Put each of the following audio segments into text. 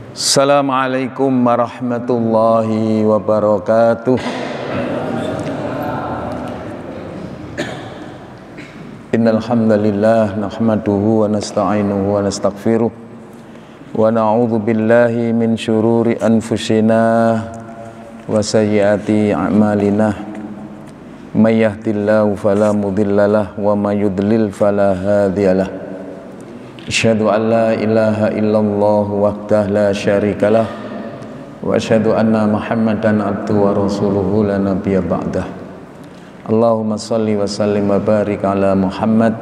Assalamualaikum warahmatullahi wabarakatuh. Innal hamdalillah nahmaduhu wa nasta'inuhu wa nastaghfiruh wa na'udzu billahi min syururi anfusina wa sayyiati a'malina. May yahdihillahu fala mudhillalah wa may yudlil fala hadiyalah. Asyhadu an la ilaha illallah wahdahu la syarikalah wa asyhadu anna Muhammadan abduhu wa rasuluhu la nabiyya ba'dah. Allahumma shalli wa sallim wa barik ala Muhammad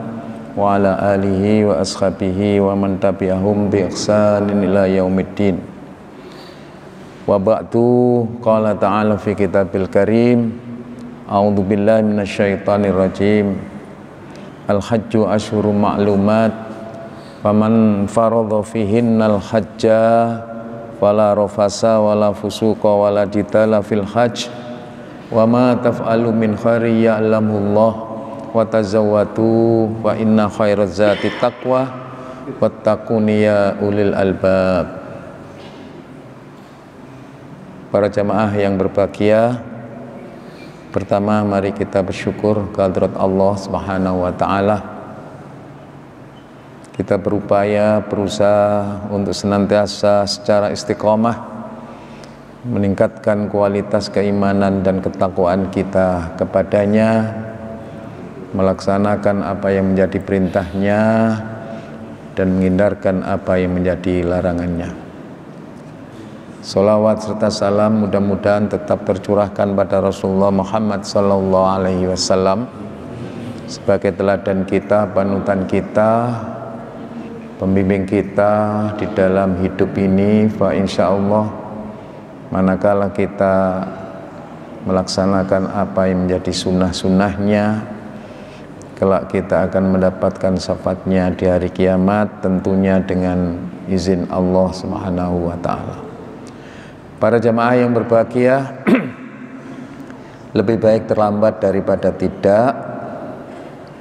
wa ala alihi wa ashabihi wa man tabi'ahum bi ihsanin ila yaumiddin. Wa ba'du, qala ta'ala fi kitabil karim, a'udzu billahi minasyaitonir rajim. Al-hajju asyhurun ma'lumat, faman faradha fihinnal hajja fala rafasa wala fusuqa wala jidala fil hajj wa ma taf'alu min khairin ya'lamullah wa tazawwadu wa inna khairaz zati taqwa wattaquni ya ulil albab. Para jamaah yang berbahagia, pertama mari kita bersyukur kehadirat Allah Subhanahu wa taala. Kita berusaha untuk senantiasa secara istiqomah meningkatkan kualitas keimanan dan ketakwaan kita kepadanya, melaksanakan apa yang menjadi perintahnya dan menghindarkan apa yang menjadi larangannya. Salawat serta salam mudah-mudahan tetap tercurahkan pada Rasulullah Muhammad SAW sebagai teladan kita, panutan kita, pembimbing kita di dalam hidup ini. Fa insyaallah manakala kita melaksanakan apa yang menjadi sunnah-sunnahnya, kelak kita akan mendapatkan syafaatnya di hari kiamat, tentunya dengan izin Allah Subhanahu wa taala. Para jamaah yang berbahagia, lebih baik terlambat daripada tidak,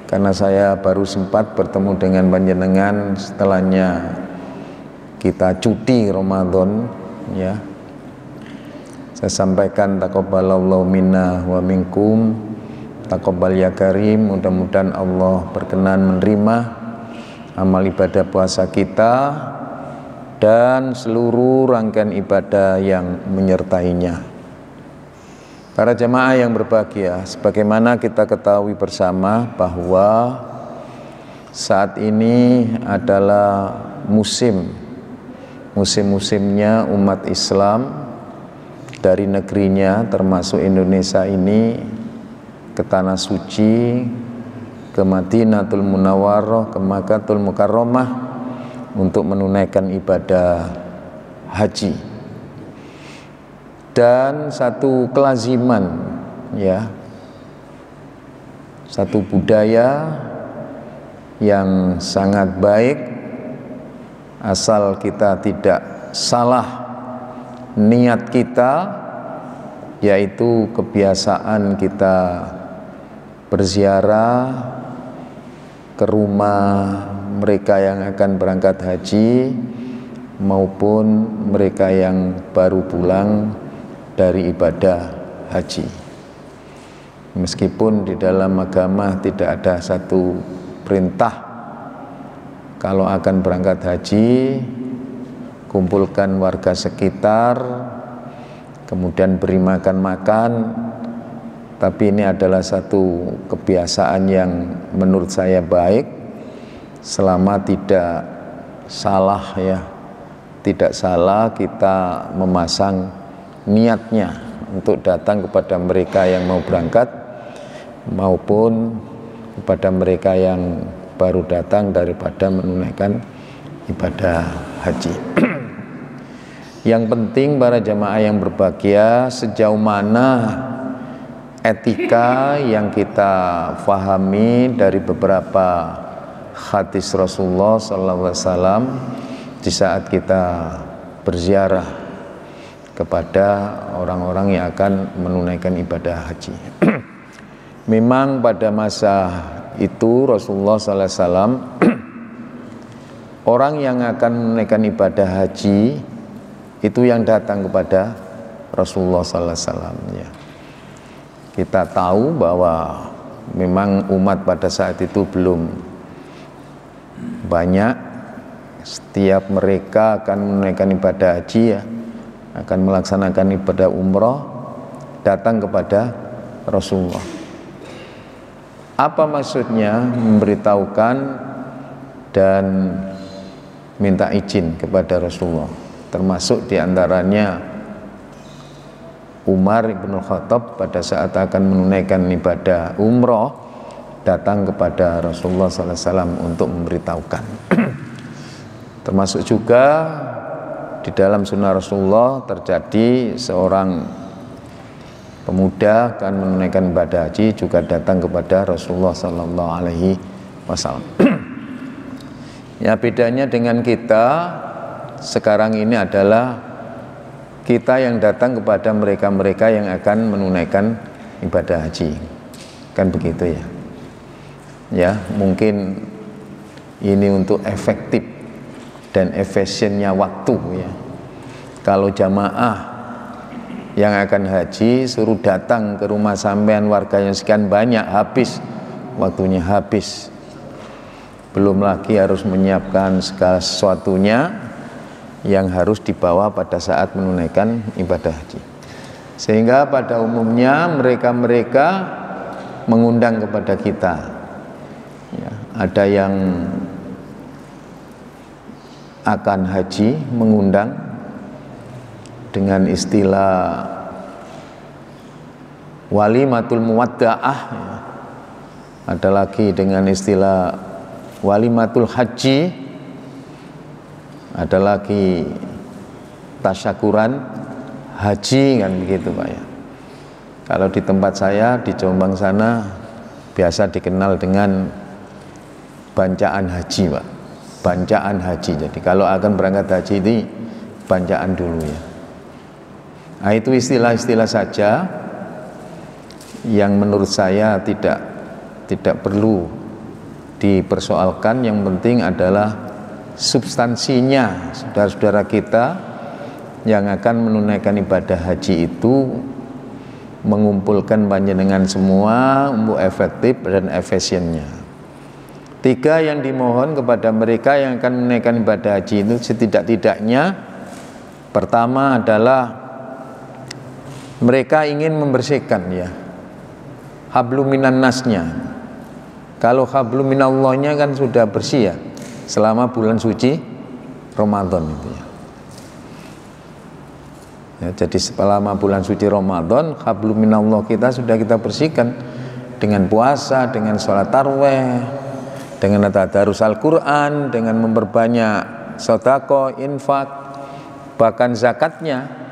karena saya baru sempat bertemu dengan panjenengan setelahnya kita cuti Ramadan, ya. Saya sampaikan taqabbalallahu minna wa minkum, taqabbal ya karim. Mudah-mudahan Allah berkenan menerima amal ibadah puasa kita dan seluruh rangkaian ibadah yang menyertainya. Para jamaah yang berbahagia, sebagaimana kita ketahui bersama bahwa saat ini adalah musim-musimnya umat Islam dari negerinya termasuk Indonesia ini ke Tanah Suci, ke Madinatul Munawwarah, ke Makkatul Mukarramah untuk menunaikan ibadah haji. Dan satu kelaziman, ya, satu budaya yang sangat baik asal kita tidak salah niat kita, yaitu kebiasaan kita berziarah ke rumah mereka yang akan berangkat haji maupun mereka yang baru pulang dari ibadah haji. Meskipun di dalam agama tidak ada satu perintah kalau akan berangkat haji kumpulkan warga sekitar kemudian beri makan, tapi ini adalah satu kebiasaan yang menurut saya baik selama tidak salah, ya, tidak salah kita memasang niatnya untuk datang kepada mereka yang mau berangkat maupun kepada mereka yang baru datang daripada menunaikan ibadah haji. Yang penting para jamaah yang berbahagia, sejauh mana etika yang kita fahami dari beberapa hadis Rasulullah SAW di saat kita berziarah kepada orang-orang yang akan menunaikan ibadah haji. Memang pada masa itu Rasulullah SAW orang yang akan menunaikan ibadah haji itu yang datang kepada Rasulullah sallallahu alaihi wasallam ya. Kita tahu bahwa memang umat pada saat itu belum banyak. Setiap mereka akan menunaikan ibadah haji ya, akan melaksanakan ibadah umrah, datang kepada Rasulullah. Apa maksudnya? Memberitahukan dan minta izin kepada Rasulullah. Termasuk diantaranya Umar ibn Khattab pada saat akan menunaikan ibadah umrah, datang kepada Rasulullah SAW untuk memberitahukan. Termasuk juga di dalam sunnah Rasulullah terjadi seorang pemuda akan menunaikan ibadah haji juga datang kepada Rasulullah Sallallahu Alaihi Wasallam. Ya, bedanya dengan kita sekarang ini adalah kita yang datang kepada mereka-mereka yang akan menunaikan ibadah haji, kan begitu ya? Ya, mungkin ini untuk efektif dan efisiennya waktu ya. Kalau jamaah yang akan haji suruh datang ke rumah sampean warganya sekian banyak, habis waktunya, habis. Belum lagi harus menyiapkan segala sesuatunya yang harus dibawa pada saat menunaikan ibadah haji. Sehingga pada umumnya mereka-mereka mengundang kepada kita ya, ada yang akan haji mengundang dengan istilah walimatul muwadda'ah ya. Ada lagi dengan istilah walimatul haji, ada lagi tasyakuran haji, kan begitu Pak ya. Kalau di tempat saya di Jombang sana biasa dikenal dengan bancaan haji Pak, bancaan haji. Jadi kalau akan berangkat haji ini bancaan dulu ya. Nah, itu istilah-istilah saja yang menurut saya tidak perlu dipersoalkan. Yang penting adalah substansinya. Saudara-saudara kita yang akan menunaikan ibadah haji itu mengumpulkan panjenengan semua untuk efektif dan efisiennya. 3 yang dimohon kepada mereka yang akan menunaikan ibadah haji itu setidak-tidaknya, pertama adalah mereka ingin membersihkan ya hablum minan nasnya. Kalau hablum minallahnya kan sudah bersih ya selama bulan suci Ramadan itu ya. Ya, jadi selama bulan suci Ramadan hablum minallah kita sudah kita bersihkan dengan puasa, dengan sholat tarawih, dengan tadarus Al-Quran, dengan memperbanyak sedekah, infak, bahkan zakatnya.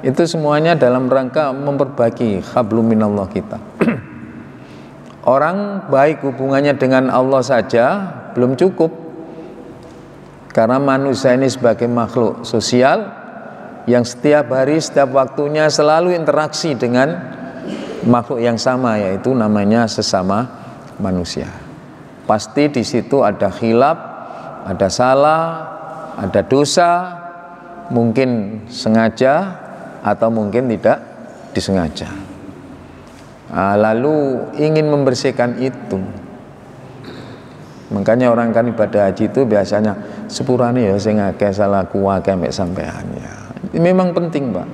Itu semuanya dalam rangka memperbaiki hablum minallah kita. Orang baik hubungannya dengan Allah saja belum cukup, karena manusia ini sebagai makhluk sosial yang setiap hari, setiap waktunya selalu interaksi dengan makhluk yang sama, yaitu namanya sesama manusia. Pasti di situ ada khilaf, ada salah, ada dosa, mungkin sengaja atau mungkin tidak disengaja. Nah, lalu ingin membersihkan itu, makanya orang kan ibadah haji itu biasanya sepurane ya sing akeh salah kuwake mek sampean ya. Memang penting Pak.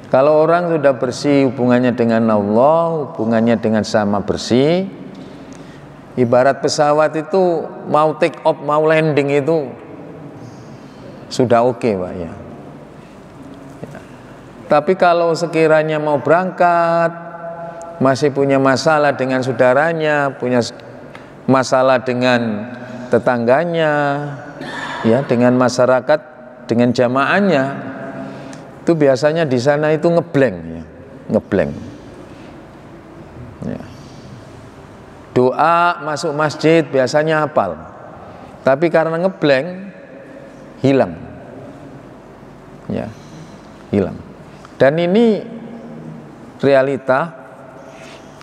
Kalau orang sudah bersih hubungannya dengan Allah, hubungannya dengan sama bersih, ibarat pesawat itu mau take off, mau landing itu sudah oke Pak ya. Tapi kalau sekiranya mau berangkat masih punya masalah dengan saudaranya, punya masalah dengan tetangganya, ya, dengan masyarakat, dengan jamaahnya, itu biasanya di sana itu ngeblank, ya, ngeblank. Ya. Doa masuk masjid biasanya hafal, tapi karena ngeblank hilang, ya, hilang. Dan ini realita,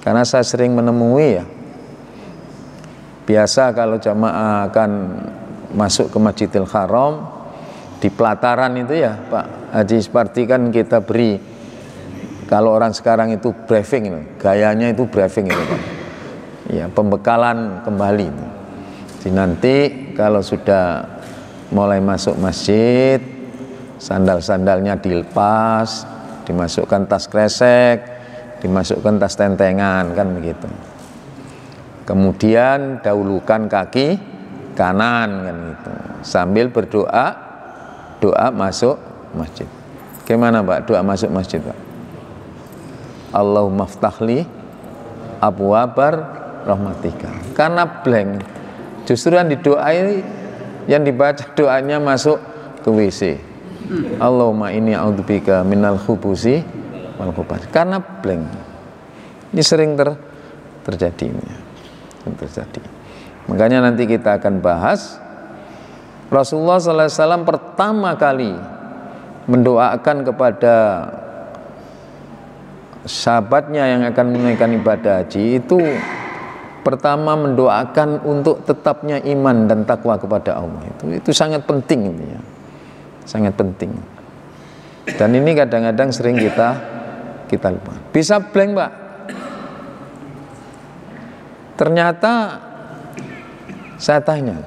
karena saya sering menemui ya, biasa kalau jamaah akan masuk ke Masjidil Haram di pelataran itu ya Pak Haji Supardi kan kita beri, kalau orang sekarang itu briefing, gayanya itu briefing itu Pak. Ya, pembekalan kembali. Jadi nanti kalau sudah mulai masuk masjid, sandal-sandalnya dilepas, dimasukkan tas kresek, dimasukkan tas tentengan, kan begitu. Kemudian dahulukan kaki kanan, kan gitu, sambil berdoa, doa masuk masjid. Gimana Pak doa masuk masjid Pak? Allahumma ftahli abwabar rahmatika. Karena blank, justru yang didoai, yang dibaca doanya masuk ke WC. Allahumma inni a'udzubika minal khubusi wal khubath. Karena blank. Ini sering terjadi. Makanya nanti kita akan bahas Rasulullah SAW pertama kali mendoakan kepada sahabatnya yang akan menunaikan ibadah haji itu, pertama mendoakan untuk tetapnya iman dan takwa kepada Allah. Itu sangat penting itu ya. Sangat penting. Dan ini kadang-kadang sering kita lupa. Bisa blank Pak. Ternyata saya tanya,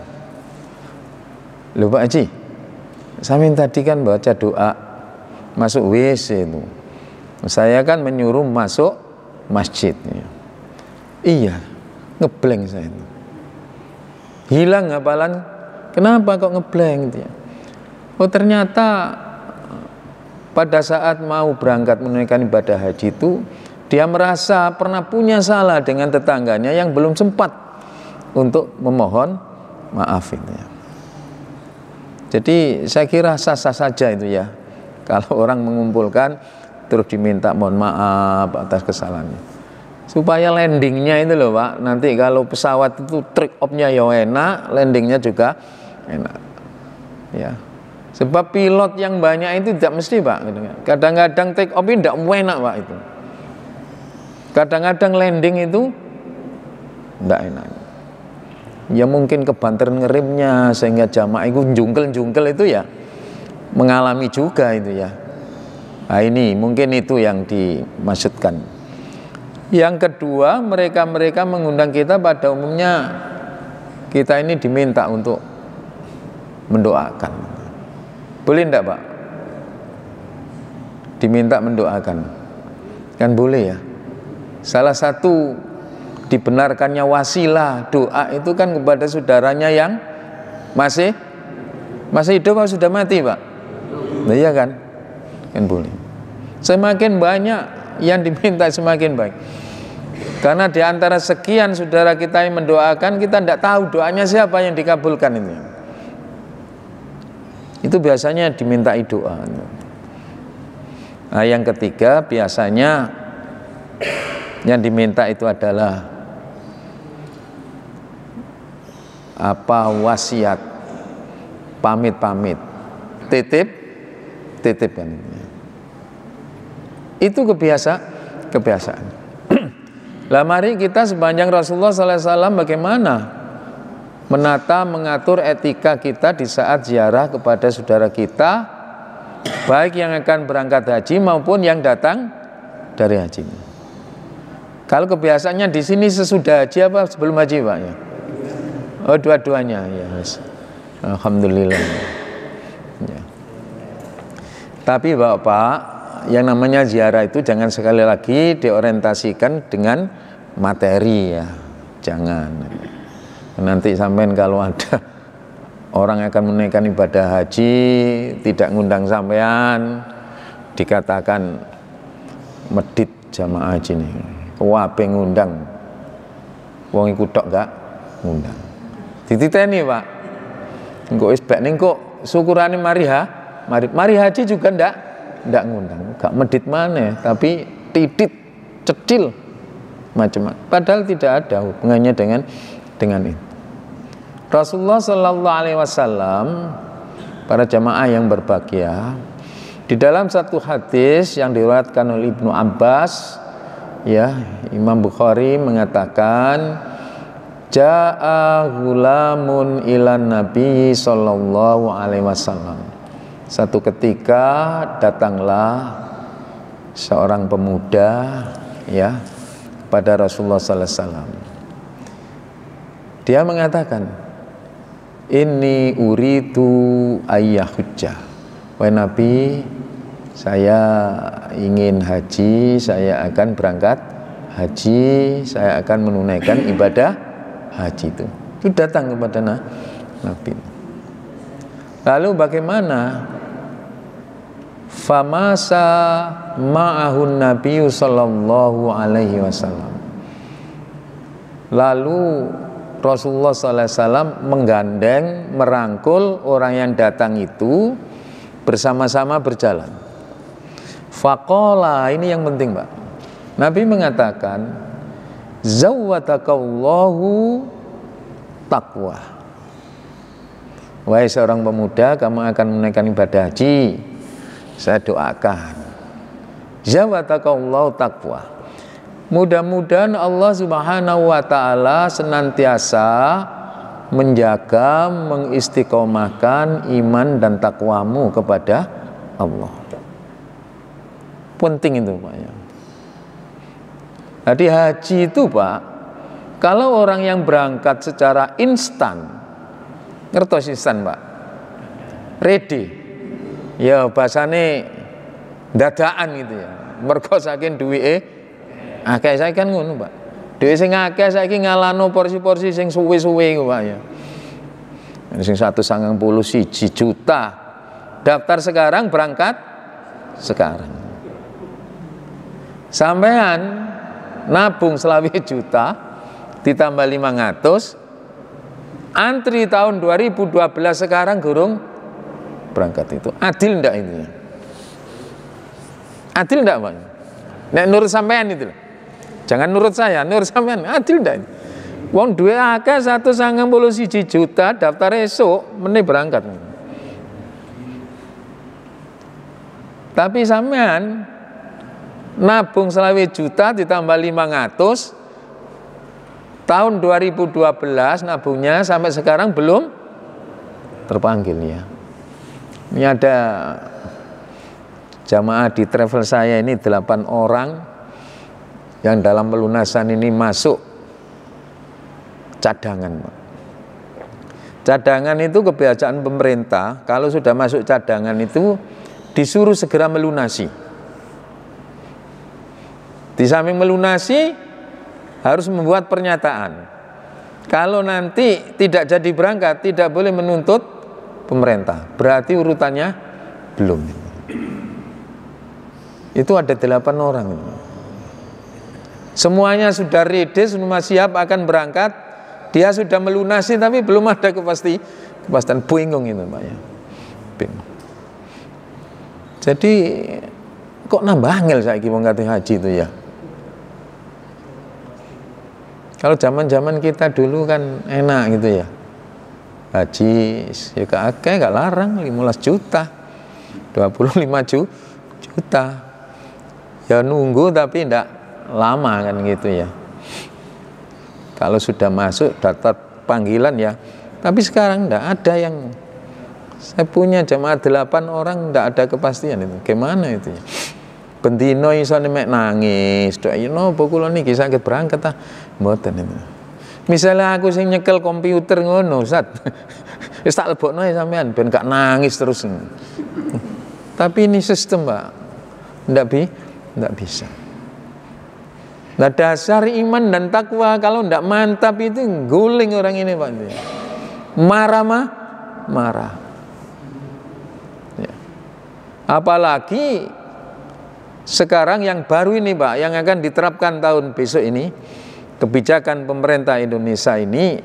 loh Pak Haji, saya tadi kan baca doa masuk WC itu, saya kan menyuruh masuk masjid. Iya, ngeblank saya itu. Hilang hafalan. Kenapa kok ngeblank gitu ya? Oh ternyata pada saat mau berangkat menunaikan ibadah haji itu, dia merasa pernah punya salah dengan tetangganya yang belum sempat untuk memohon maaf itu ya. Jadi saya kira sah-sah saja itu ya, kalau orang mengumpulkan terus diminta mohon maaf atas kesalahannya, supaya landingnya itu loh Pak, nanti kalau pesawat itu take off-nya ya enak, landingnya juga enak ya. Sebab pilot yang banyak itu tidak mesti Pak, kadang-kadang take off ini tidak enak Pak itu. Kadang-kadang landing itu tidak enak. Ya mungkin kebanteran ngerimnya sehingga jamaah itu jungkel-jungkel itu ya, mengalami juga itu ya. Nah ini mungkin itu yang dimaksudkan. Yang kedua, mereka-mereka mengundang kita, pada umumnya kita ini diminta untuk mendoakan. Boleh enggak Pak? Diminta mendoakan. Kan boleh ya. Salah satu dibenarkannya wasilah doa itu kan kepada saudaranya yang masih hidup atau sudah mati Pak? Nah, iya kan? Kan boleh. Semakin banyak yang diminta semakin baik. Karena di antara sekian saudara kita yang mendoakan, kita tidak tahu doanya siapa yang dikabulkan itu. Itu biasanya dimintai doa. Nah, yang ketiga biasanya yang diminta itu adalah wasiat, pamit, titip kan. Itu kebiasaan. Lah mari kita sepanjang Rasulullah SAW bagaimana menata, mengatur etika kita di saat ziarah kepada saudara kita, baik yang akan berangkat haji maupun yang datang dari haji. Kalau kebiasaannya di sini sesudah haji apa sebelum haji Pak ya? Oh dua-duanya ya. Alhamdulillah. Ya. Tapi Bapak, yang namanya ziarah itu jangan sekali lagi diorientasikan dengan materi ya. Jangan. Nanti sampean kalau ada orang akan menunaikan ibadah haji tidak ngundang sampean, dikatakan medit jamaah haji nih. Wape ngundang, wong iku tok gak ngundang. Dititeni Pak. Engko wis bek ning kok syukurane mari haji juga ndak ngundang. Gak medit maneh, tapi titit, cecil macam-macam. Padahal tidak ada hubungannya dengan itu. Rasulullah Shallallahu Alaihi Wasallam, para jamaah yang berbahagia, di dalam satu hadis yang diriwayatkan oleh Ibnu Abbas, ya, Imam Bukhari mengatakan, Ja'a ghulamun ilan Nabi sallallahu alaihi wasallam. Satu ketika datanglah seorang pemuda ya pada Rasulullah sallallahu alaihi wasallam. Dia mengatakan, "Inni uritu ayyahujja." Wahai Nabi, saya ingin haji, saya akan berangkat haji, saya akan menunaikan ibadah haji itu. Itu datang kepada Nabi. Lalu bagaimana? Famasa ma'ahun Nabi sallallahu alaihi wasallam. Lalu Rasulullah sallallahu alaihi wasallam menggandeng, merangkul orang yang datang itu, bersama-sama berjalan. Faqala, ini yang penting Pak. Nabi mengatakan, zawwatakallahu taqwa. Wahai seorang pemuda, kamu akan menunaikan ibadah haji, saya doakan, zawwatakallahu taqwa. Mudah-mudahan Allah Subhanahu wa taala senantiasa menjaga, mengistiqomahkan iman dan takwamu kepada Allah. Penting itu Pak ya. Jadi haji itu Pak, kalau orang yang berangkat secara instan, ngertos instan Pak, ready, ya bahasane dadaan gitu ya. Mergo saking duwike akeh saiki kan ngono Pak. Duwe sing akeh saiki ngalano porsi-porsi sing suwe-suwe iku Pak ya. Sing 191 juta. Daftar sekarang, berangkat sekarang. Sampean nabung selawi juta ditambah 500, antri tahun 2012 sekarang gurung berangkat itu. Adil ndak ini? Adil ndak Pak? Nek nurut sampean itu. Jangan nurut saya, nurut sampean. Adil ndak? Wong duwe akeh 191 juta, daftar esuk meneh berangkat. Tapi sampean nabung selawi juta ditambah 500, tahun 2012 nabungnya sampai sekarang belum terpanggil ya. Ini ada jamaah di travel saya ini 8 orang yang dalam pelunasan ini masuk cadangan. Cadangan itu kebiasaan pemerintah, kalau sudah masuk cadangan itu disuruh segera melunasi. Di samping melunasi harus membuat pernyataan. Kalau nanti tidak jadi berangkat, tidak boleh menuntut pemerintah. Berarti urutannya belum. Itu ada 8 orang. Semuanya sudah ready, semua siap akan berangkat. Dia sudah melunasi tapi belum ada kepastian. Bingung itu Pak ya. Bingung. Jadi kok nambah angel saiki wong kate haji itu ya. Kalau zaman-zaman kita dulu kan enak gitu ya. Haji ya akeh gak larang 15 juta. 25 juta. Ya nunggu tapi ndak lama kan gitu ya. Kalau sudah masuk daftar panggilan ya. Tapi sekarang ndak ada yang, saya punya jamaah 8 orang ndak ada kepastian itu. Gimana itu ya? Bendino iso mek nangis, doa no kula niki saged berangkat ta. Mboten itu. Misalnya aku sing nyekel komputer ngono, Ustaz. Wis tak lebokno ya sampean ben gak nangis terus. Tapi ini sistem, Pak. Ndak bisa. Nah, dasar iman dan takwa kalau ndak mantap itu guling orang ini, Pak. Marah. Ya. Apalagi sekarang yang baru ini Pak, yang akan diterapkan tahun besok ini, kebijakan pemerintah Indonesia ini,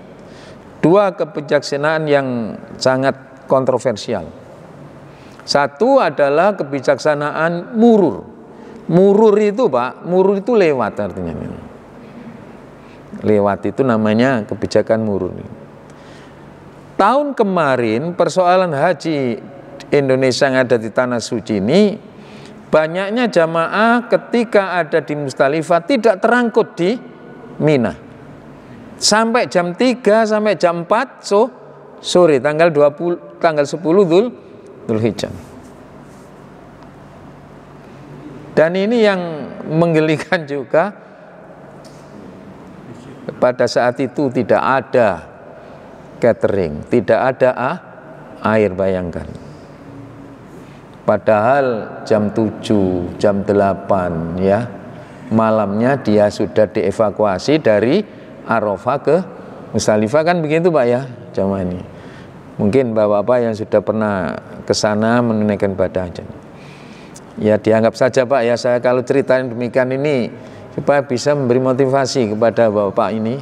2 kebijaksanaan yang sangat kontroversial. Satu adalah kebijaksanaan murur. Murur itu Pak, murur itu lewat artinya. Lewat itu namanya kebijakan murur. Tahun kemarin persoalan haji Indonesia yang ada di Tanah Suci ini, banyaknya jamaah ketika ada di Musdalifah tidak terangkut di Mina. Sampai jam 3 sampai jam 4 sore tanggal 10 Dzulhijjah. Dan ini yang menggelikan juga, pada saat itu tidak ada catering, tidak ada air, bayangkan. Padahal jam 7, jam 8 ya, malamnya dia sudah dievakuasi dari Arafah ke Musdalifah, kan begitu Pak ya jamaah ini. Mungkin bapak-bapak yang sudah pernah ke sana menunaikan ibadah haji, ya dianggap saja Pak ya, saya kalau ceritain demikian ini supaya bisa memberi motivasi kepada bapak ini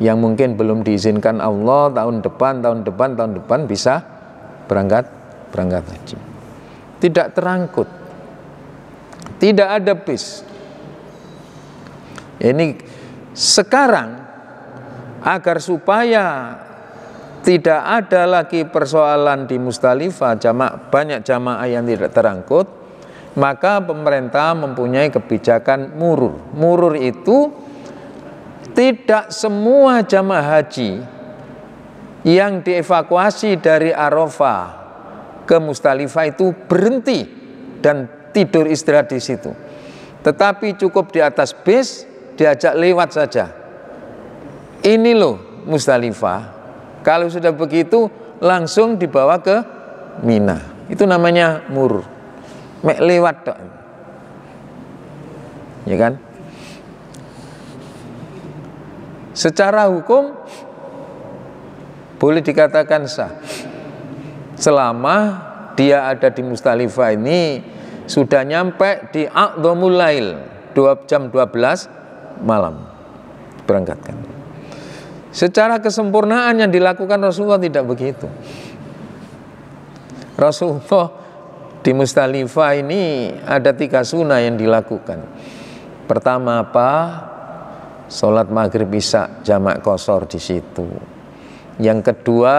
yang mungkin belum diizinkan Allah tahun depan bisa berangkat haji. Tidak terangkut, tidak ada bis. Ini sekarang agar supaya tidak ada lagi persoalan di Musdalifah, banyak jamaah yang tidak terangkut, maka pemerintah mempunyai kebijakan murur. Murur itu tidak semua jamaah haji yang dievakuasi dari Arafah ke Musdalifah itu berhenti dan tidur istirahat di situ, tetapi cukup di atas bis, diajak lewat saja. Ini loh Musdalifah. Kalau sudah begitu langsung dibawa ke Mina. Itu namanya murur. Mek lewat dok. Ya kan? Secara hukum boleh dikatakan sah selama dia ada di Musdalifah ini sudah nyampe di Aqdhamul Lail, jam 12 malam berangkatkan. Secara kesempurnaan yang dilakukan Rasulullah tidak begitu. Rasulullah di Musdalifah ini ada 3 sunnah yang dilakukan. Pertama apa? Sholat maghrib isya jamak qashar di situ. Yang kedua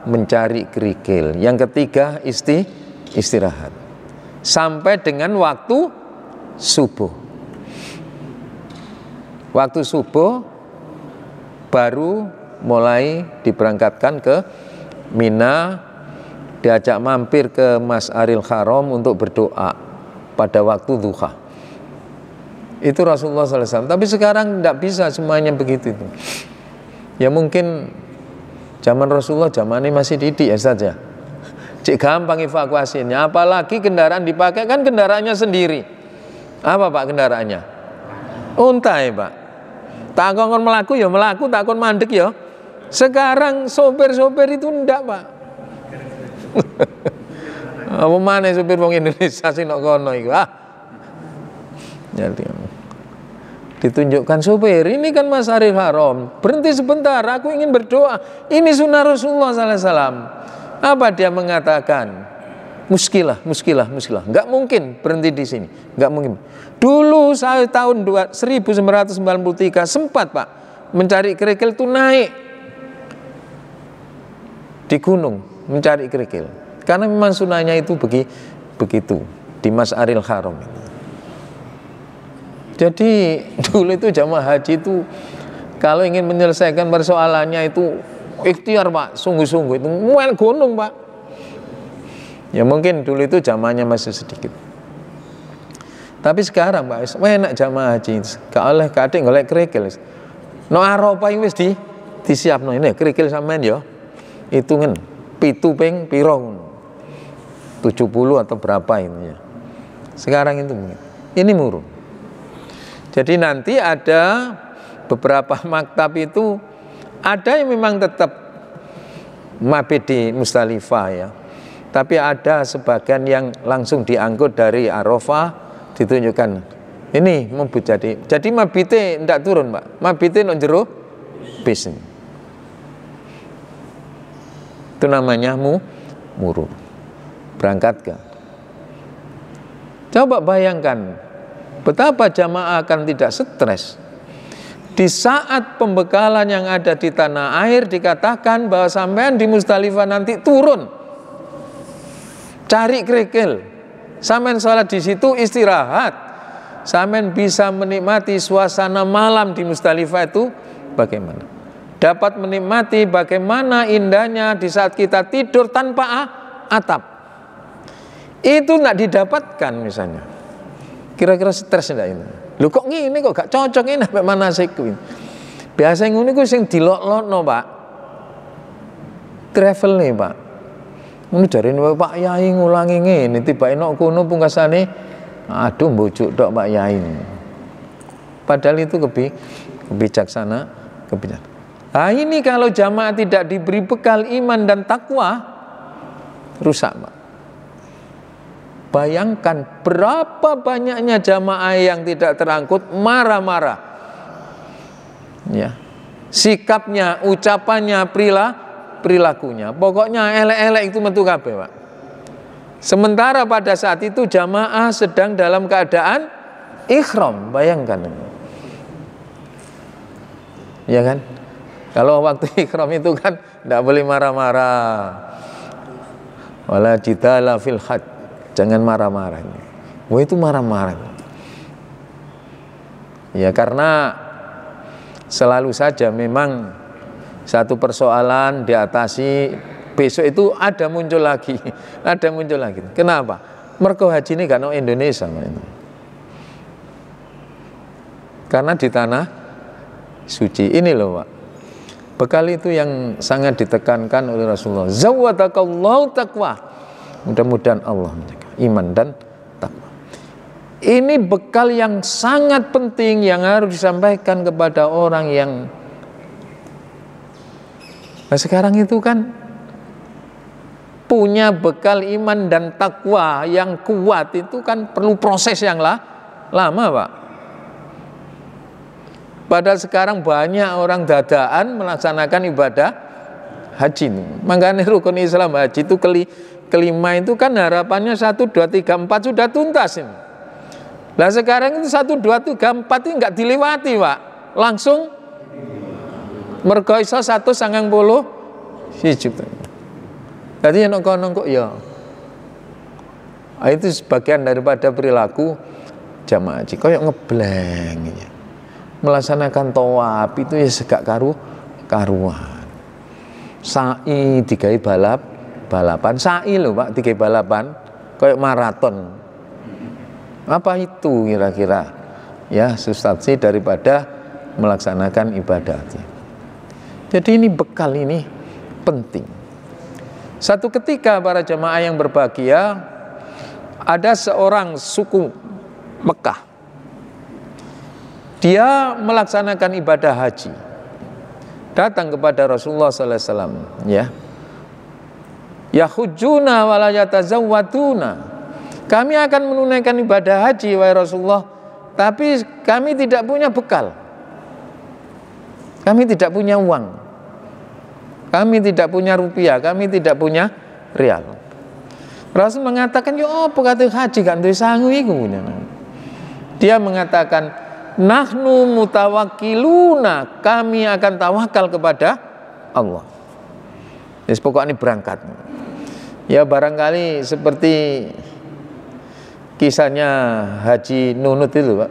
mencari kerikil. Yang ketiga istirahat sampai dengan waktu subuh. Waktu subuh baru mulai diberangkatkan ke Mina, diajak mampir ke Mas'aril Haram untuk berdoa pada waktu duha. Itu Rasulullah SAW. Tapi sekarang tidak bisa semuanya begitu itu. Ya mungkin zaman Rasulullah zaman ini masih didik ya saja. Cik gampang evakuasinya, apalagi kendaraan dipakai kan kendaraannya sendiri. Apa Pak kendaraannya? Unta ya Pak. Tak kon melaku ya melaku, tak kon mandek ya. Sekarang sopir-sopir itu enggak Pak. Apa mana sopir wong Indonesia sih nok kono iku Jadi ditunjukkan sopir, ini kan Mas'aril Haram, berhenti sebentar, aku ingin berdoa. Ini sunnah Rasulullah SAW. Apa dia mengatakan? Muskilah. Enggak mungkin berhenti di sini, enggak mungkin. Dulu saya tahun 1993 sempat Pak mencari kerikil itu naik di gunung mencari kerikil, karena memang sunnahnya itu begitu di Mas'aril Haram. Jadi dulu itu jamaah haji itu kalau ingin menyelesaikan persoalannya itu ikhtiar Pak, sungguh-sungguh itu mual gunung Pak. Ya mungkin dulu itu jamaahnya masih sedikit. Tapi sekarang Pak, enak jamaah haji. Gak oleh kadek golek kerikil. No Arafah wis disiapno ini kerikil sampean ya. Hitungan pitu ping piro 70 atau berapa ini ya. Sekarang itu ini murah. Jadi nanti ada beberapa maktab itu ada yang memang tetap mabit di Musdalifah ya. Tapi ada sebagian yang langsung diangkut dari Arafah, ditunjukkan ini mabit jadi mabite ndak turun Pak. Mabite nang jero bis. Itu namanya murur. Berangkat ke. Coba bayangkan betapa jamaah akan tidak stres di saat pembekalan yang ada di tanah air dikatakan bahwa sampean di Musdalifah nanti turun cari kerikil, sampean sholat di situ istirahat, sampean bisa menikmati suasana malam di Musdalifah itu bagaimana? Dapat menikmati bagaimana indahnya di saat kita tidur tanpa atap. Itu tidak didapatkan misalnya. Kira-kira stres ndak itu? Lho kok ngene kok gak cocok ini sampai manasik kuwi. Biasa ngono iku sing dilok-lokno, Pak. Travel nih, Pak. Ngono jarene Pak Yai ngulangi ngene, tiba enak kono pungkasane aduh mbojuk tok Pak Yai. Padahal itu kebijaksanaan. Nah ini kalau jamaah tidak diberi bekal iman dan takwa, rusak, Pak. Bayangkan berapa banyaknya jamaah yang tidak terangkut marah-marah, ya, sikapnya, ucapannya, perilakunya, pokoknya elek-elek itu metu kabeh, Pak. Sementara pada saat itu jamaah sedang dalam keadaan ihram, bayangkan, ya kan? Kalau waktu ihram itu kan tidak boleh marah-marah, wala jidala fil hajj. Jangan marah-marah. Wah itu marah-marah. Ya karena selalu saja memang satu persoalan diatasi, besok itu ada muncul lagi. Kenapa? Mergo haji ini gak no Indonesia. Karena di tanah suci ini loh, Pak. Bekal itu yang sangat ditekankan oleh Rasulullah. Zawwadakallahu taqwa. Mudah-mudahan Allah menjaga iman dan takwa. Ini bekal yang sangat penting yang harus disampaikan kepada orang yang sekarang itu kan punya bekal iman dan takwa yang kuat, itu kan perlu proses yang lama, Pak. Padahal sekarang banyak orang dadaan melaksanakan ibadah haji. Makanya rukun Islam haji itu kelima itu kan harapannya 1, 2, 3, 4 sudah tuntas ini. Nah sekarang itu 1, 2, 3, 4 ini enggak dilewati, Pak. Langsung mergo iso 190 juta. Jadi yang nongko ya. Itu sebagian daripada perilaku jamaah haji. Kayak ngebleng ya. Melaksanakan tawaf itu ya segak karuan. Sa'i digawe balapan sa'i loh, Pak, 3 balapan kayak maraton. Apa itu kira-kira? Ya, substansi daripada melaksanakan ibadah. Jadi ini bekal ini penting. Satu ketika para jemaah yang berbahagia, ada seorang suku Mekah. Dia melaksanakan ibadah haji. Datang kepada Rasulullah sallallahu alaihi wasallam, ya. Yahujuna wala yatazawwaduna. Kami akan menunaikan ibadah haji wahai Rasulullah, tapi kami tidak punya bekal. Kami tidak punya uang. Kami tidak punya rupiah, kami tidak punya rial. Rasul mengatakan, "Ya apa kate haji gak duwe sangu iku?" Dia mengatakan, "Nahnu mutawakkiluna, kami akan tawakal kepada Allah." Jadi pokoknya berangkat. Ya barangkali seperti kisahnya Haji Nunut itu, Pak.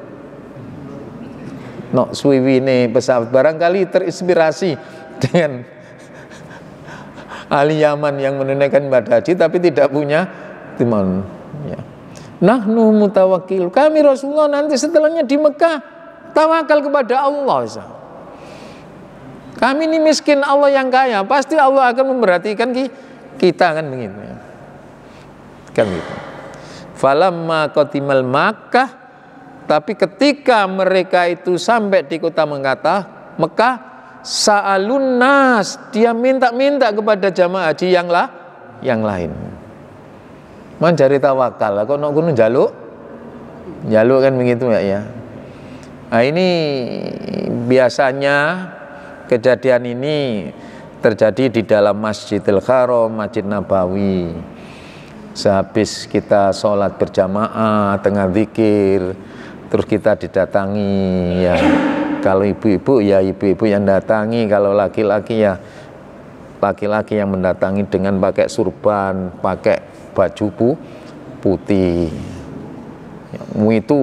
No suwiwine pesawat, barangkali terinspirasi dengan ahli Yaman yang menunaikan ibadah haji tapi tidak punya timun. Ya. Nahnu mutawakkil, kami Rasulullah nanti setelahnya di Mekah tawakal kepada Allah. Kami ini miskin, Allah yang kaya, pasti Allah akan memperhatikan kita, kan begitu ya. Kan gitu. Falamma qadimal Makkah, tapi ketika mereka itu sampai di kota Mekah, sa'alun nas, dia minta-minta kepada jamaah haji yang lain. Mencari tawakal, kok nak kuno jaluk kan begitu ya. Nah ini biasanya kejadian ini terjadi di dalam Masjidil Haram, Masjid Nabawi. Sehabis kita sholat berjamaah, tengah zikir, terus kita didatangi ya. Kalau ibu-ibu ya ibu-ibu yang datangi, kalau laki-laki ya laki-laki yang mendatangi dengan pakai surban, pakai baju putih. Ya, itu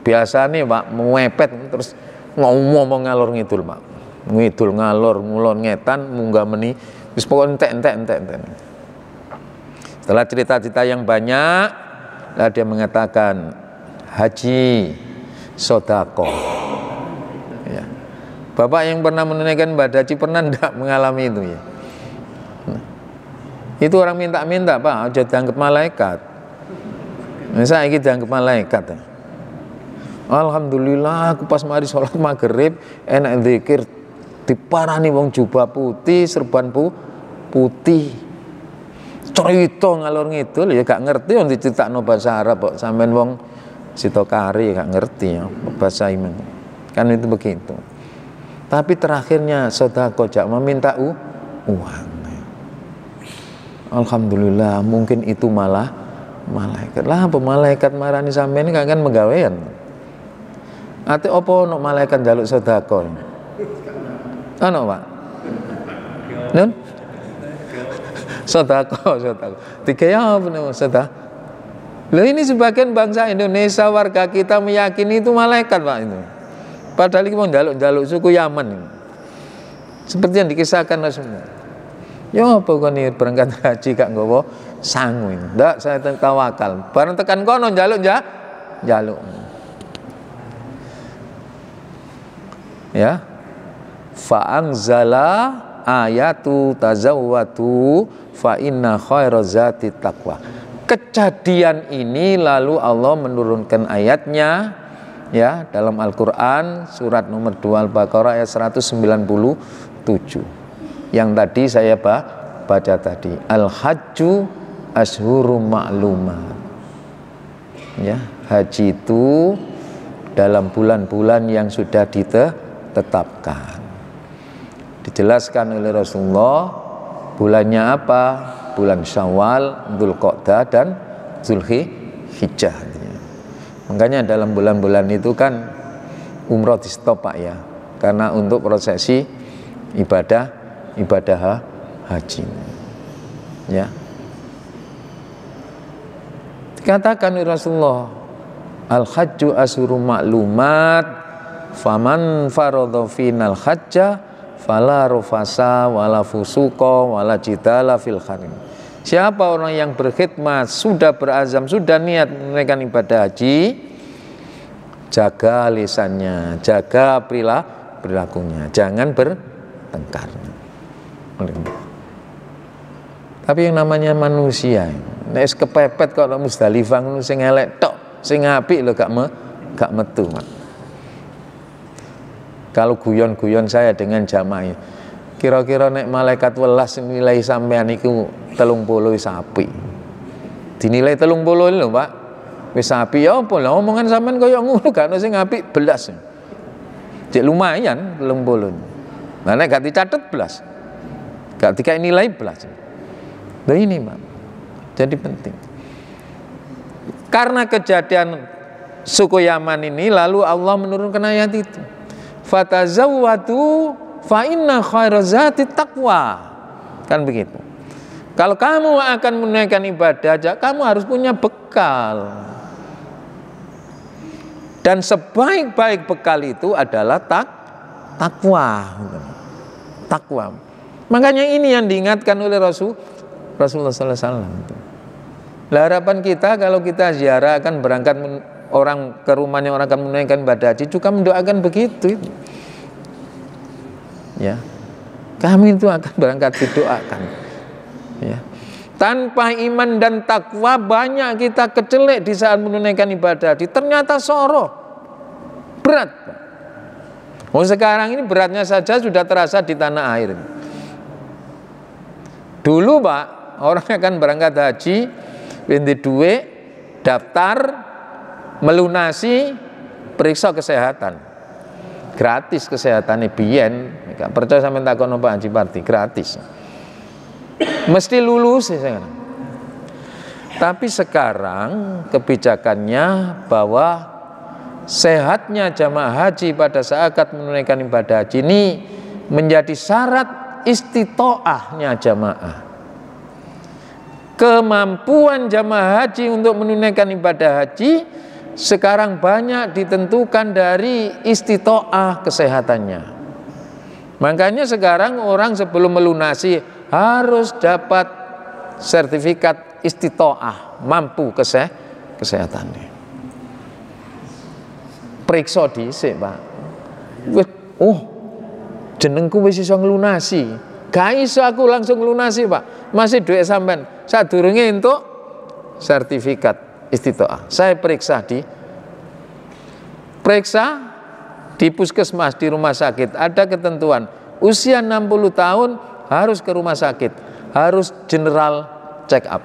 biasa nih, Pak, mepet terus ngomong ngalor ngidul, Pak. Ngidul ngalor ngulon ngetan munggah meni wis pokoke entek. Setelah cerita-cerita yang banyak, lah dia mengatakan, haji, sodako. Ya. Bapak yang pernah menunaikan ibadah haji pernah tidak mengalami itu ya? Itu orang minta-minta, Pak, aja dianggap malaikat. Saya ini dianggap malaikat. Alhamdulillah, aku pas mari sholat maghrib, enak zikir, diparani wong jubah putih, serban putih, cerita ngalor ngidul ya gak ngerti, wong diceritakno bahasa Arab kok, sampean wong sitokari gak ngerti ya bahasa iman. Kan itu begitu. Tapi terakhirnya sedekah jak meminta uang. Alhamdulillah, mungkin itu malah malaikat. Lah apa malaikat marani sampean gak kan menggawean. Ate opo ono malaikat njaluk sedekah? Ono, Pak? Nun? Sedekah. Tiga ya apa nih sedekah? Loh ini sebagian bangsa Indonesia warga kita meyakini itu malaikat, Pak, itu. Padahal ini mau njaluk suku Yaman. Seperti yang dikisahkan Rasulullah. Ya apa kon berangkat haji gak nggawa sangu ini. Ndak, saya tawakal. Bareng tekan kono njaluk. Ya. Fa'angzala ayatu tazawwatu fa inna khairazati taqwa. Kejadian ini lalu Allah menurunkan ayatnya ya dalam Al-Qur'an surat nomor 2 Al-Baqarah ayat 197. Yang tadi saya baca tadi, al-hajju ashhurum ma'lumat. Ya, haji itu dalam bulan-bulan yang sudah ditetapkan. Dijelaskan oleh Rasulullah bulannya apa? Bulan Syawal, Dzulqa'dah dan Dzulhijjah. Makanya dalam bulan-bulan itu kan umroh di stop, Pak, ya. Karena untuk prosesi ibadah haji. Ya. Dikatakan oleh Rasulullah, al-hajju ashhurum ma'lumat, faman faradha final hajja fala rafasa wala fusuqa wala jidala fil harim. Siapa orang yang berkhidmat, sudah berazam, sudah niat menunaikan ibadah haji, jaga lisannya, jaga perilakunya, jangan bertengkar. Tapi yang namanya manusia, nek kepepet kok Musdalifah ngono sing elek tok, sing apik lho gak metu, Mak. Kalau guyon-guyon saya dengan jamaah, kira-kira nek malaikat welas nilai sampean iku 30 wis apik. Dinilai 30 lho, Pak. Wis apik ya apa lah omongan sampean kaya ngono gak ono sing apik belas. Cek lumayan 30. Nah nek gak dicatet belas. Gak dikai nilai belas. Nah ini, Pak. Jadi penting. Karena kejadian suku Yaman ini lalu Allah menurunkan ayat itu. Fatazawwatu fa inna khairazati taqwa. Kan begitu. Kalau kamu akan menunaikan ibadah, kamu harus punya bekal. Dan sebaik-baik bekal itu adalah takwa. Takwa. Makanya ini yang diingatkan oleh Rasulullah sallallahu alaihi wasallam. Harapan kita kalau kita ziarah akan berangkat orang ke rumahnya orang akan menunaikan ibadah haji juga mendoakan begitu. Ya. Kami itu akan berangkat didoakan. Ya. Tanpa iman dan takwa banyak kita kecelek di saat menunaikan ibadah haji. Ternyata soroh berat. Oh sekarang ini beratnya saja sudah terasa di tanah air. Dulu, Pak, orang akan berangkat haji, pinti duit, daftar, melunasi, periksa kesehatan. Gratis kesehatannya biyen. Gak percaya sampai takon Pak Haji Parti, gratis. Mesti lulus ya sekarang. Tapi sekarang kebijakannya bahwa sehatnya jamaah haji pada saat menunaikan ibadah haji ini menjadi syarat istitoahnya jamaah. Kemampuan jamaah haji untuk menunaikan ibadah haji sekarang banyak ditentukan dari istitoah kesehatannya. Makanya sekarang orang sebelum melunasi harus dapat sertifikat istitoah, mampu kesehatannya. Periksa dhisik, Pak. Wis jenengku wis iso nglunasi. Gak iso aku langsung nglunasi, Pak. Masih duit sampean. Sadurunge entuk sertifikat istitoah. Saya periksa di puskesmas, di rumah sakit. Ada ketentuan. Usia 60 tahun harus ke rumah sakit. Harus general check up.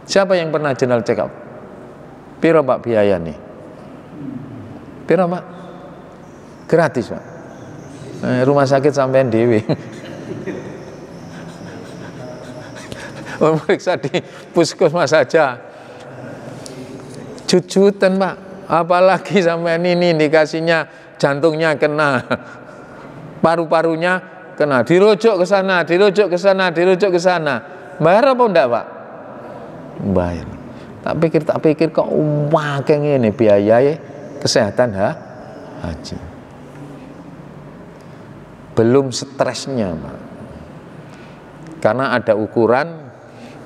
Siapa yang pernah general check up? Piro Pak biaya nih? Piro Pak? Gratis Pak. Rumah sakit sampean dewe. Periksa di puskesmas saja jujutan Pak, apalagi sampean ini dikasihnya jantungnya kena, paru-parunya kena, dirujuk ke sana, dirujuk ke sana, dirujuk ke sana. Bayar apa enggak Pak? Bayar. Tak pikir kok kayak gini biaya kesehatan haji. Belum stresnya Pak. Karena ada ukuran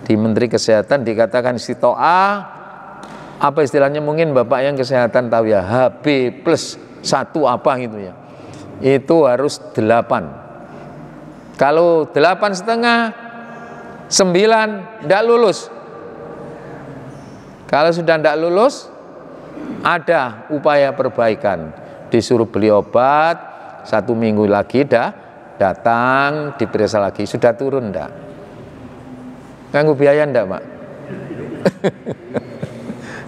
di Menteri Kesehatan dikatakan istitoah, apa istilahnya mungkin Bapak yang kesehatan tahu ya, HB plus 1 apa gitu ya, itu harus 8. Kalau 8,5, 9 tidak lulus. Kalau sudah tidak lulus, ada upaya perbaikan, disuruh beli obat, 1 minggu lagi datang diperiksa lagi, sudah turun enggak? Nganggu biaya enggak Pak?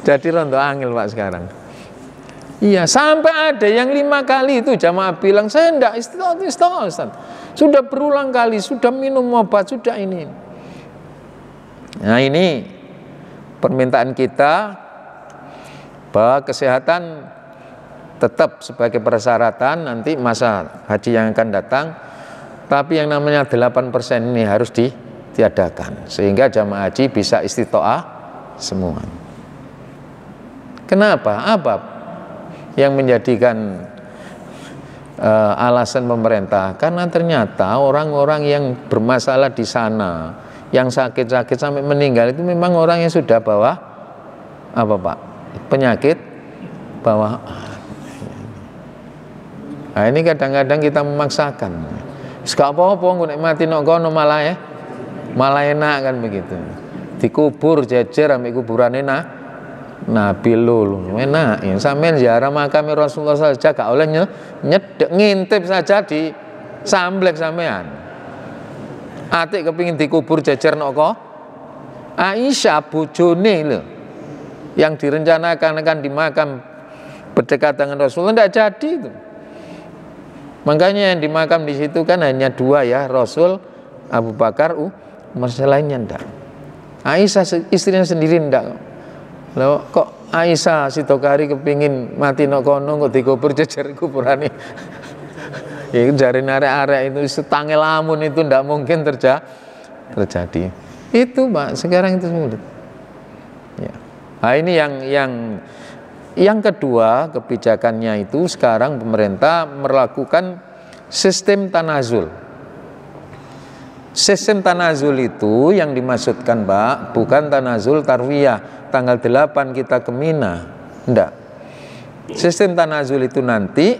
Jadi rondo angel Pak sekarang. Iya, sampai ada yang 5 kali itu jamaah bilang, saya enggak istirahat Ustaz. Sudah berulang kali, sudah minum obat, sudah ini. Nah ini permintaan kita bahwa kesehatan tetap sebagai persyaratan nanti masa haji yang akan datang. Tapi yang namanya 8% ini harus ditiadakan sehingga jamaah haji bisa istitoah semua. Kenapa? Apa yang menjadikan alasan pemerintah? Karena ternyata orang-orang yang bermasalah di sana, yang sakit-sakit sampai meninggal itu memang orang yang sudah bawa apa Pak? Penyakit bawaan. Nah ini kadang-kadang kita memaksakan. Gak apa-apa nek mati nok kono malah enak kan begitu. Dikubur jejer ambek kuburane Nabi lulu enak ya. Sampeyan ziarah makam Rasulullah saja gak oleh nyedek ngintip saja di samblek sampean. Atik kepingin dikubur jejer nok Aisyah bojone lho yang direncanakan akan di makam berdekatan dengan Rasulullah tidak jadi itu. Makanya yang dimakam di situ kan hanya 2 ya, Rasul, Abu Bakar, Umar, lainnya enggak. Aisyah istrinya sendiri enggak. Loh, kok Aisyah Sitokari kepingin mati nok kono kok dikubur jejer kuburane. Ya jare arek-arek itu setange lamun itu enggak mungkin terjadi. Itu Pak, sekarang itu sulit. Ya. Nah, ini yang kedua, kebijakannya itu sekarang pemerintah melakukan sistem tanazul. Sistem tanazul itu yang dimaksudkan Pak, bukan tanazul tarwiyah, tanggal 8 kita ke Mina. Enggak. Sistem tanazul itu nanti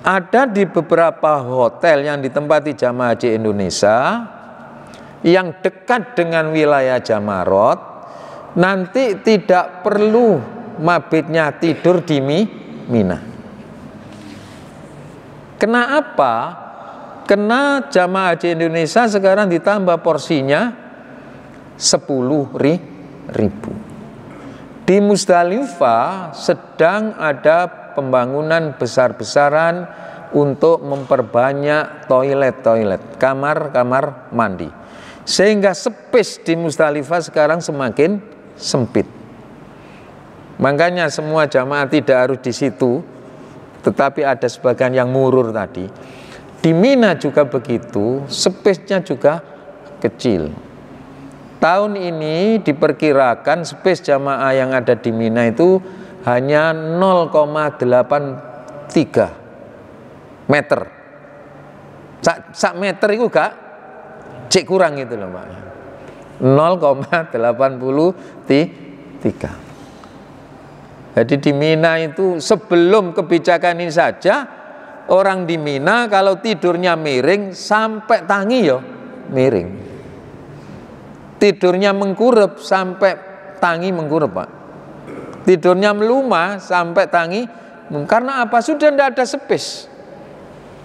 ada di beberapa hotel yang ditempati jamaah haji Indonesia yang dekat dengan wilayah Jamarot, nanti tidak perlu mabitnya tidur di Mina. Kenapa? Karena jamaah haji Indonesia sekarang ditambah porsinya 10.000. Di Musdalifah sedang ada pembangunan besar-besaran untuk memperbanyak toilet-toilet, kamar-kamar mandi. Sehingga space di Musdalifah sekarang semakin sempit. Makanya semua jamaah tidak harus di situ, tetapi ada sebagian yang murur tadi. Di Mina juga begitu, space-nya juga kecil. Tahun ini diperkirakan space jamaah yang ada di Mina itu hanya 0,83 meter. Sak meter itu gak cek kurang gitu loh Pak. 0,83. Jadi di Mina itu sebelum kebijakan ini saja, orang di Mina kalau tidurnya miring sampai tangi ya miring. Tidurnya mengkurep sampai tangi mengkurep, Pak. Tidurnya melumah sampai tangi, karena apa? Sudah tidak ada space.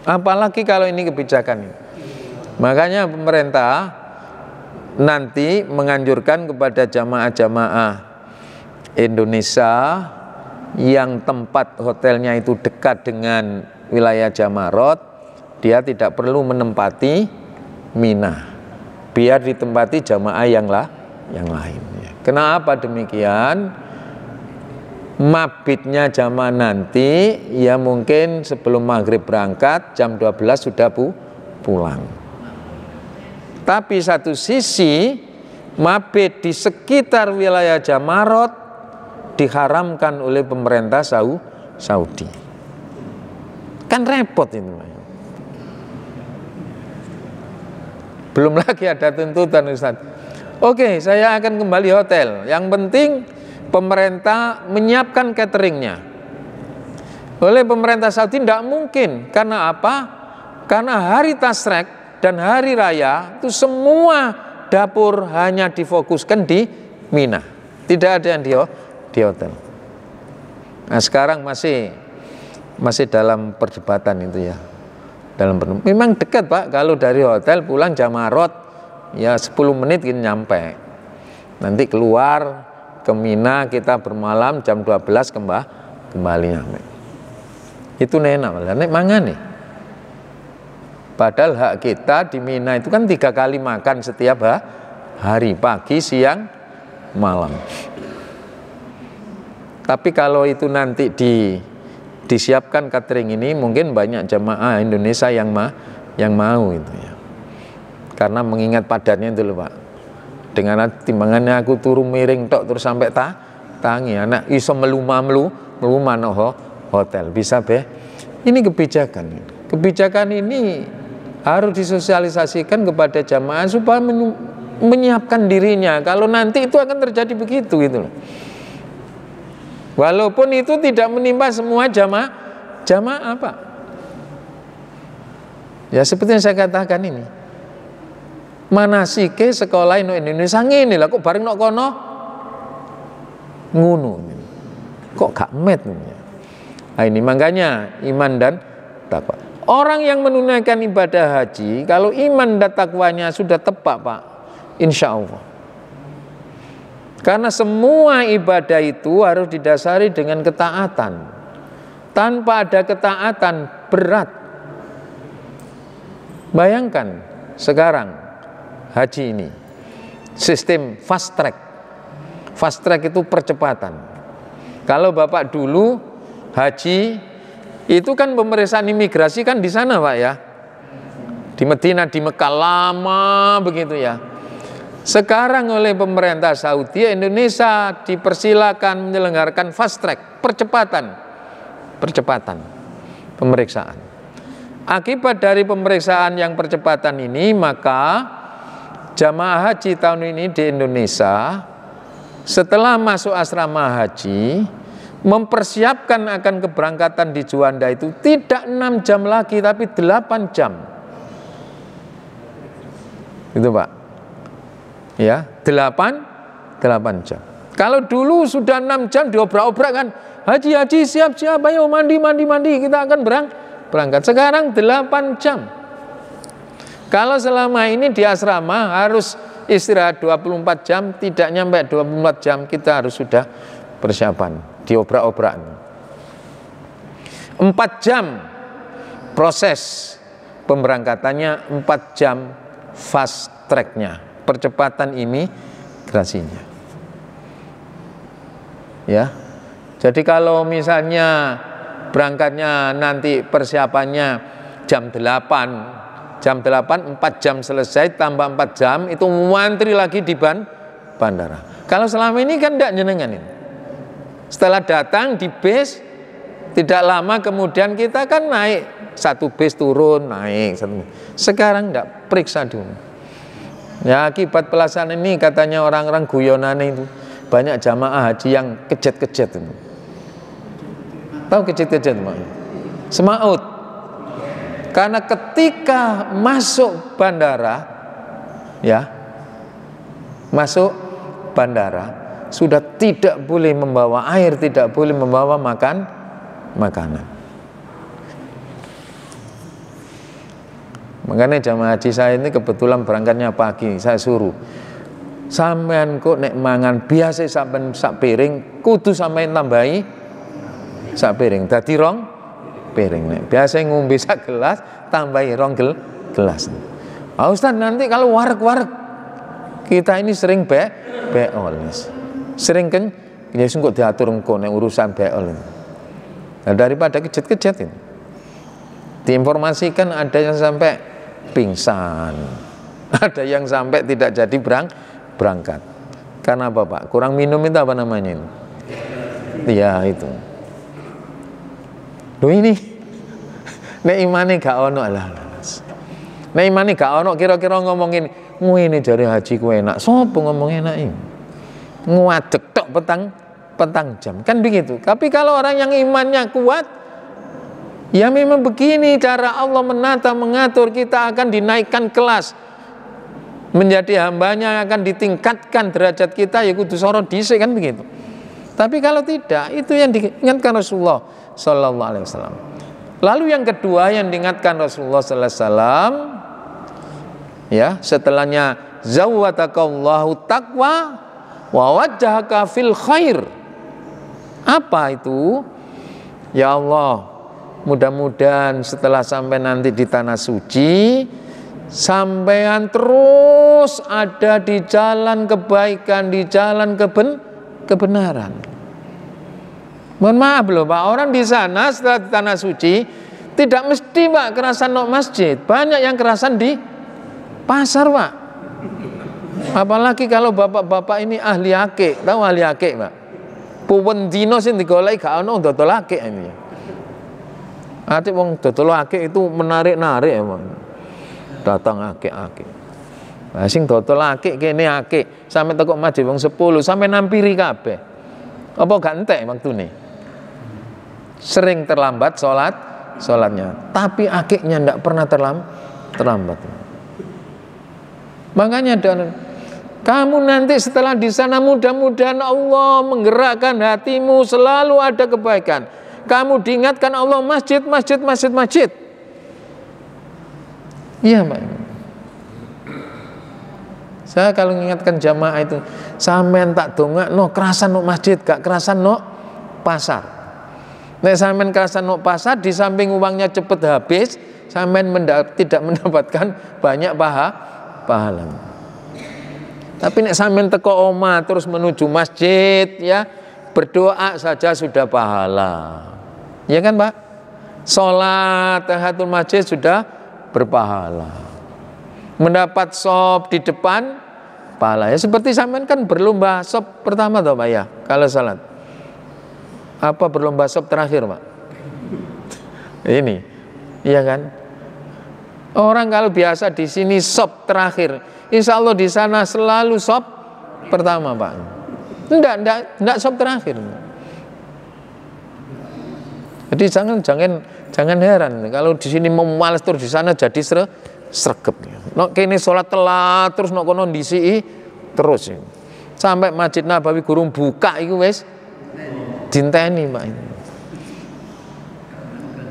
Apalagi kalau ini kebijakan ini. Makanya pemerintah nanti menganjurkan kepada jamaah-jamaah Indonesia yang tempat hotelnya itu dekat dengan wilayah Jamarot, dia tidak perlu menempati Mina, biar ditempati jamaah yang lain. Kenapa demikian? Mabitnya jamaah nanti ya mungkin sebelum maghrib berangkat, jam 12 sudah pulang. Tapi satu sisi mabit di sekitar wilayah Jamarot diharamkan oleh pemerintah Saudi. Kan repot ini. Belum lagi ada tuntutan, Ustaz. Oke, saya akan kembali hotel. Yang penting pemerintah menyiapkan cateringnya. Oleh pemerintah Saudi tidak mungkin. Karena apa? Karena hari Tasrek dan hari raya itu semua dapur hanya difokuskan di Mina. Tidak ada yang di hotel. Nah sekarang masih dalam perdebatan itu ya. Memang dekat, Pak. Kalau dari hotel pulang Jamarot ya 10 menit kita nyampe. Nanti keluar ke Mina, kita bermalam jam 12 kembali nyampe. Itu enak, nek mangan nih. Padahal hak kita di Mina itu kan 3 kali makan setiap hari, pagi, siang, malam. Tapi kalau itu nanti disiapkan catering ini, mungkin banyak jamaah Indonesia yang mau itu ya. Karena mengingat padatnya itu loh, Pak. Dengan timbangannya aku turun miring tok terus sampai tangi, anak iso melumah no hotel bisa be. Ini kebijakan ini harus disosialisasikan kepada jamaah supaya menyiapkan dirinya kalau nanti itu akan terjadi begitu gitu loh. Walaupun itu tidak menimpa semua jamaah Pak. Ya seperti yang saya katakan ini. Manasike sekolah Indonesia ngene lah kok bareng nok kono ngono. Kok gak met. Nah, ini makanya iman dan takwa. Orang yang menunaikan ibadah haji, kalau iman dan takwanya sudah tepat, Pak, insya Allah. Karena semua ibadah itu harus didasari dengan ketaatan. Tanpa ada ketaatan berat. Bayangkan sekarang haji ini sistem fast track. Fast track itu percepatan. Kalau Bapak dulu haji itu kan pemeriksaan imigrasi kan di sana, Pak ya. Di Madinah, di Mekah lama begitu ya. Sekarang oleh pemerintah Saudi, Indonesia dipersilakan menyelenggarakan fast track, percepatan pemeriksaan. Akibat dari pemeriksaan yang percepatan ini, maka jamaah haji tahun ini di Indonesia setelah masuk asrama haji mempersiapkan akan keberangkatan di Juanda itu tidak 6 jam lagi tapi 8 jam. Itu Pak. Ya, 8 jam. Kalau dulu sudah 6 jam diobrak-obrak kan, haji siap-siap, ayo mandi kita akan berangkat. Sekarang 8 jam. Kalau selama ini di asrama harus istirahat 24 jam, tidak nyampe 24 jam kita harus sudah persiapan, diobrak-obrak. 4 jam proses pemberangkatannya, 4 jam fast tracknya, percepatan imigrasinya. Ya, jadi kalau misalnya berangkatnya nanti persiapannya jam 8, 4 jam selesai, tambah 4 jam, itu mantri lagi di bandara. Kalau selama ini kan tidak nyenengan ini. Setelah datang di base, tidak lama kemudian kita kan naik, satu base turun, naik. Sekarang tidak, periksa dulu. Ya akibat pelaksanaan ini katanya orang-orang guyonan itu, banyak jamaah haji yang kejet-kejet itu. Tahu kejut-kejut Pak? Semaut. Karena ketika masuk bandara, ya, masuk bandara sudah tidak boleh membawa air, tidak boleh membawa makanan. Makanya jamaah haji saya ini kebetulan berangkatnya pagi, saya suruh sampean kok nek mangan biasa sampean sak piring, kudu sampean tambahi sak piring. Dadi rong piring. Nek biasa ngombe sak gelas, tambahi rong gelas. Ah Ustaz, nanti kalau wareg-wareg kita ini sering beol. Sering kan ya sing kok diatur engko nek urusan beol. Nah, daripada kejet-kejet ini. Diinformasikan ada yang sampai pingsan, ada yang sampai tidak jadi berangkat. Karena apa Pak? Kurang minum itu apa namanya itu? Ya itu. Loh ini, nek imane gak ono lah. Nek imane gak ono kira-kira ngomongin, ngene jare haji ku enak. Sopo ngomong enak ini? Nguadeg tok petang jam. Kan begitu. Tapi kalau orang yang imannya kuat, ya memang begini cara Allah menata, mengatur. Kita akan dinaikkan kelas menjadi hambanya, yang akan ditingkatkan derajat kita, ya kudu soro dhisik kan begitu. Tapi kalau tidak, itu yang diingatkan Rasulullah sallallahu alaihi wasallam. Lalu yang kedua yang diingatkan Rasulullah sallallahu alaihi wasallam, ya, setelahnya zawwatakallahu taqwa wa wajjahaka fil khair. Apa itu? Ya Allah, mudah-mudahan setelah sampai nanti di tanah suci, sampean terus ada di jalan kebaikan, di jalan kebenaran. Mohon maaf loh Pak, orang di sana setelah di tanah suci tidak mesti Pak kerasan nok masjid, banyak yang kerasan di pasar Pak. Apalagi kalau bapak-bapak ini ahli akik, tahu ahli akik Pak? Puwen dino sing digoleki gak ono dodol akik ini. Ati wong dodol akik itu menarik-narik emang. Datang akik-akik. Lah sing dodol akik kene akik, sampe teko masjid wong 10, sampe nampiri kabeh. Apa gak entek waktune? Sering terlambat salatnya, tapi akiknya ndak pernah terlambat. Makanya kamu nanti setelah di sana mudah-mudahan Allah menggerakkan hatimu selalu ada kebaikan. Kamu diingatkan Allah masjid. Iya Pak. Saya kalau mengingatkan jamaah itu, sampean tak dongakno kerasan no masjid, gak kerasan no pasar. Nek sampean kerasan no pasar, di samping uangnya cepet habis, sampean tidak mendapatkan banyak pahala. Tapi nek sampean teko oma terus menuju masjid, ya, berdoa saja sudah pahala. Ya kan Pak? Sholat tahiyatul masjid sudah berpahala. Mendapat sop di depan pahala. Ya seperti sampean kan berlomba sop pertama toh Pak ya, kalau salat. Apa berlomba sop terakhir Pak? Ini. Iya kan? Orang kalau biasa di sini sop terakhir, insya Allah di sana selalu sop pertama Pak. Enggak sop terakhir. Jadi jangan heran kalau di sini mau malas terus di sana jadi sregep. Nok kene salat telat terus nok kono ndisiki terus. Sampai Masjid Nabawi gurung buka iku wis dinteni Pak.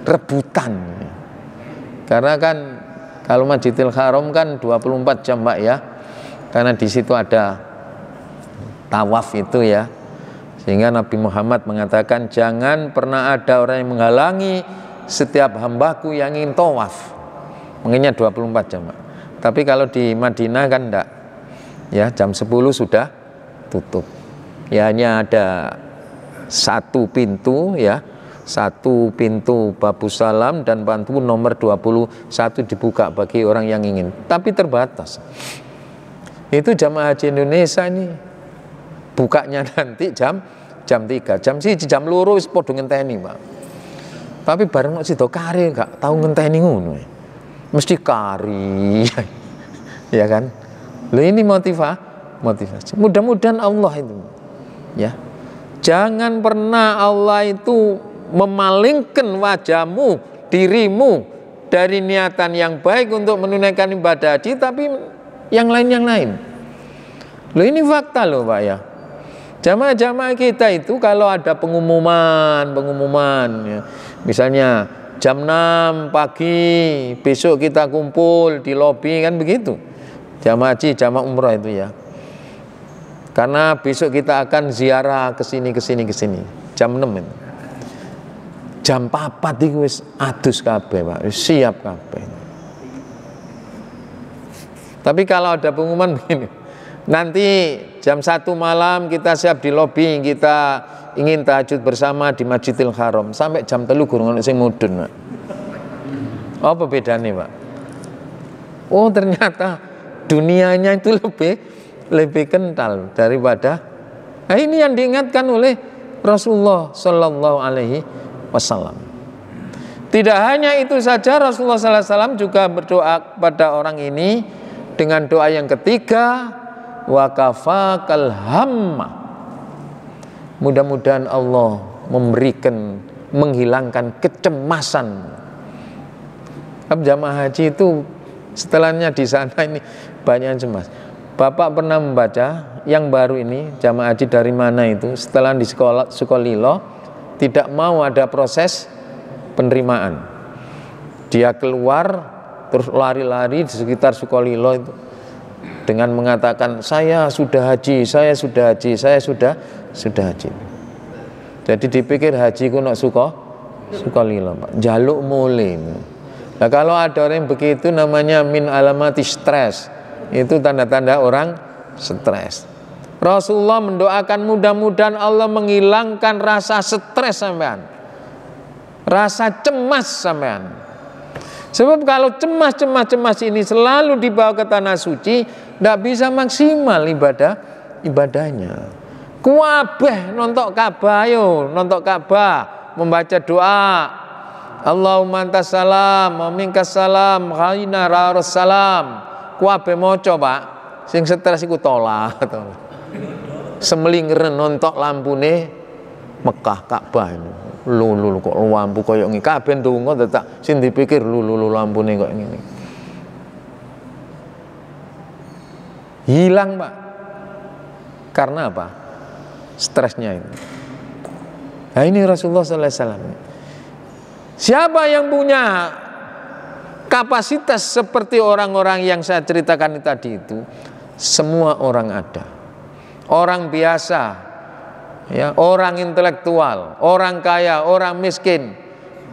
Rebutan. Karena kan kalau Masjidil Haram kan 24 jam Pak ya. Karena di situ ada tawaf itu ya. Sehingga Nabi Muhammad mengatakan jangan pernah ada orang yang menghalangi setiap hambaku yang ingin tawaf. Menginnya 24 jam Pak. Tapi kalau di Madinah kan enggak. Ya, jam 10 sudah tutup. Ya hanya ada satu pintu ya. Satu pintu Babus Salam dan pintu nomor 21 dibuka bagi orang yang ingin, tapi terbatas. Itu jamaah haji Indonesia ini bukanya nanti jam 3, jam 2 wis padha ngenteni Pak. Tapi bareng kok sida kari gak tahu ngenteni ngono. Mesti kari. Ya kan? Loh ini motivasi. Mudah-mudahan Allah itu ya. Jangan pernah Allah itu memalingkan wajahmu, dirimu dari niatan yang baik untuk menunaikan ibadah haji, tapi yang lain. Loh, ini fakta loh Pak ya. Jamaah-jamaah kita itu kalau ada pengumuman ya, misalnya jam 6 pagi besok kita kumpul di lobi, kan begitu. Jamaah haji, jamaah umrah itu ya. Karena besok kita akan ziarah ke sini jam 6 itu. Jam 4 itu wis adus kabeh Pak, siap kabeh. Tapi kalau ada pengumuman begini, nanti jam 1 malam kita siap di lobi, kita ingin tahajud bersama di Masjidil Haram, sampai jam 3 gurung ono sing mudhun Pak. Apa bedanya Pak? Oh, ternyata dunianya itu lebih kental daripada. Nah, ini yang diingatkan oleh Rasulullah Shallallahu Alaihi Wasallam. Tidak hanya itu saja, Rasulullah Sallallahu Alaihi Wasallam juga berdoa pada orang ini dengan doa yang ketiga, wa kafakal hamma. Mudah-mudahan Allah menghilangkan kecemasan. Jamaah haji itu setelahnya di sana ini banyak yang cemas. Bapak pernah membaca yang baru ini, jamaah haji dari mana itu, setelah di Sukolilo tidak mau ada proses penerimaan. Dia keluar terus lari-lari di sekitar Sukolilo itu dengan mengatakan, saya sudah haji. Jadi dipikir haji ku nak Sukolilo Pak, jaluk mulai. Nah, kalau ada orang yang begitu namanya min alamati stres. Itu tanda-tanda orang stres. Rasulullah mendoakan mudah-mudahan Allah menghilangkan rasa stres sampean, rasa cemas sampean. Sebab kalau cemas ini selalu dibawa ke tanah suci, tidak bisa maksimal ibadahnya. Kuabeh nontok Ka'bah, membaca doa, Allahumma antas salam wa minkas salam khaina rarus salam. Kuabeh moco Pak, sing stres iku tolak. Semlingeren nontok lampune Mekah Ka'bah ini. Lulu kok lampu koyo ngene. Kabeh ndonga tetap sing dipikir lulu lampune kok ngene. Hilang Pak. Karena apa? Stresnya ini. Nah, ini Rasulullah sallallahu alaihi wasallam. Siapa yang punya kapasitas seperti orang-orang yang saya ceritakan tadi itu, semua orang ada. Orang biasa, ya, orang intelektual, orang kaya, orang miskin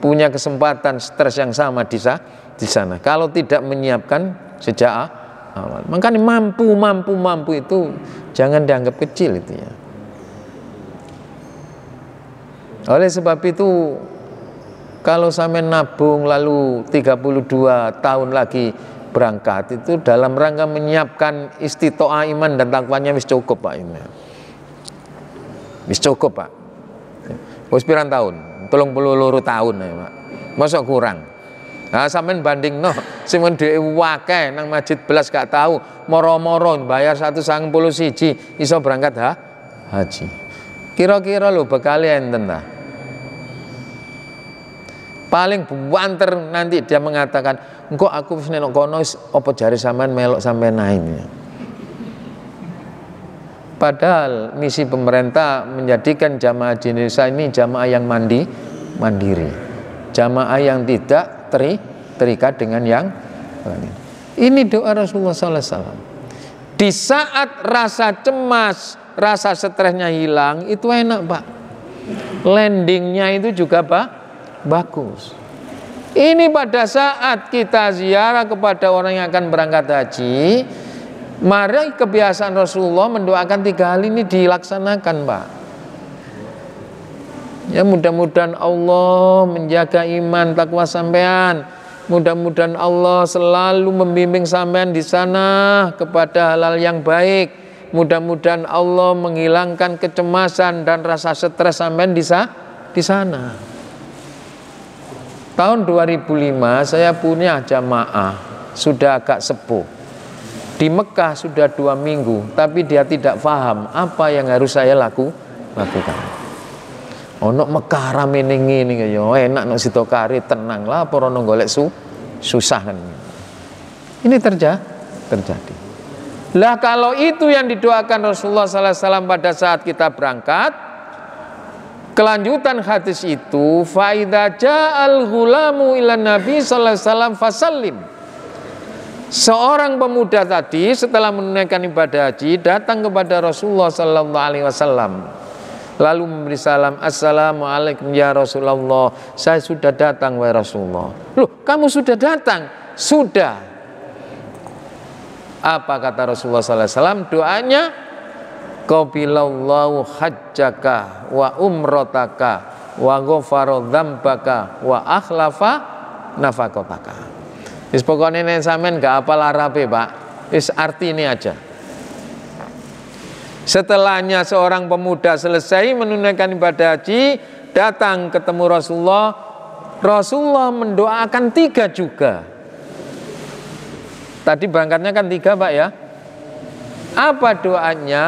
punya kesempatan stres yang sama di sana. Kalau tidak menyiapkan sejak awal. Makanya mampu itu jangan dianggap kecil itu ya. Oleh sebab itu, kalau sampai nabung lalu 32 tahun lagi berangkat, itu dalam rangka menyiapkan istitoah iman dan takwanya wis cukup Pak ini. Wis cukup Pak. Wis pirang tahun? 32 tahun ya Pak. Masa kurang? Nah, sampean bandingno sing dhewe akeh nang Masjid Belas gak tahu, moro-moro bayar 191 iso berangkat haji. Kira-kira lho bekale enten ta? Paling banter nanti dia mengatakan, engko aku wis nek kono apa jare sampean melok sampean naik. Padahal misi pemerintah menjadikan jamaah haji Indonesia ini jamaah yang mandiri, jamaah yang tidak terikat dengan yang lain. Ini doa Rasulullah SAW. Di saat rasa cemas, rasa stresnya hilang, itu enak Pak. Landingnya itu juga bagus. Ini pada saat kita ziarah kepada orang yang akan berangkat haji, mari kebiasaan Rasulullah mendoakan 3 hal ini dilaksanakan Pak. Ya, mudah-mudahan Allah menjaga iman takwa sampean. Mudah-mudahan Allah selalu membimbing sampean di sana kepada hal-hal yang baik. Mudah-mudahan Allah menghilangkan kecemasan dan rasa stres sampean di sana. Tahun 2005 saya punya jamaah sudah agak sepuh. Di Mekah sudah 2 minggu, tapi dia tidak paham apa yang harus saya lakukan. Ono Mekah rame ning ngene ya enak nek Sidokari tenang lah apa ono golek susah kan. Ini terjadi. Lah kalau itu yang didoakan Rasulullah sallallahu alaihi wasallam pada saat kita berangkat, kelanjutan hadis itu fa idza ja'al ghulamu ila nabi sallallahu alaihi wasallam fasallim. Seorang pemuda tadi setelah menunaikan ibadah haji datang kepada Rasulullah sallallahu alaihi wasallam. Lalu memberi salam, assalamualaikum ya Rasulullah, saya sudah datang wahai Rasulullah. Loh, kamu sudah datang? Sudah. Apa kata Rasulullah sallallahu alaihi wasallam? Doanya, qabilallahu hajjaka wa umrotaka wa ghafara dzambaka wa akhlafa nafaqataka. Wis pokoknya nek sampean gak apal Arabe, Pak. Wis arti ini aja. Setelahnya seorang pemuda selesai menunaikan ibadah haji, datang ketemu Rasulullah. Rasulullah mendoakan 3 juga. Tadi berangkatnya kan 3, Pak ya. Apa doanya?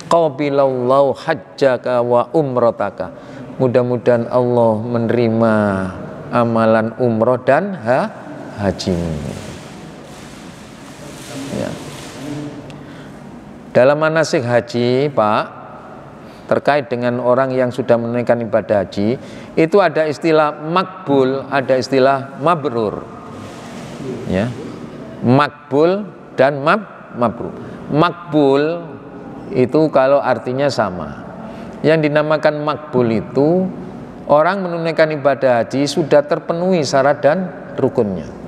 Qabilallahu hajjaka wa umrotaka. Mudah-mudahan Allah menerima amalan umroh dan haji. Ya. Dalam manasik haji, Pak, terkait dengan orang yang sudah menunaikan ibadah haji, itu ada istilah makbul, ada istilah mabrur. Ya. Makbul dan mabrur. Makbul itu kalau artinya sama. Yang dinamakan makbul itu orang menunaikan ibadah haji sudah terpenuhi syarat dan rukunnya.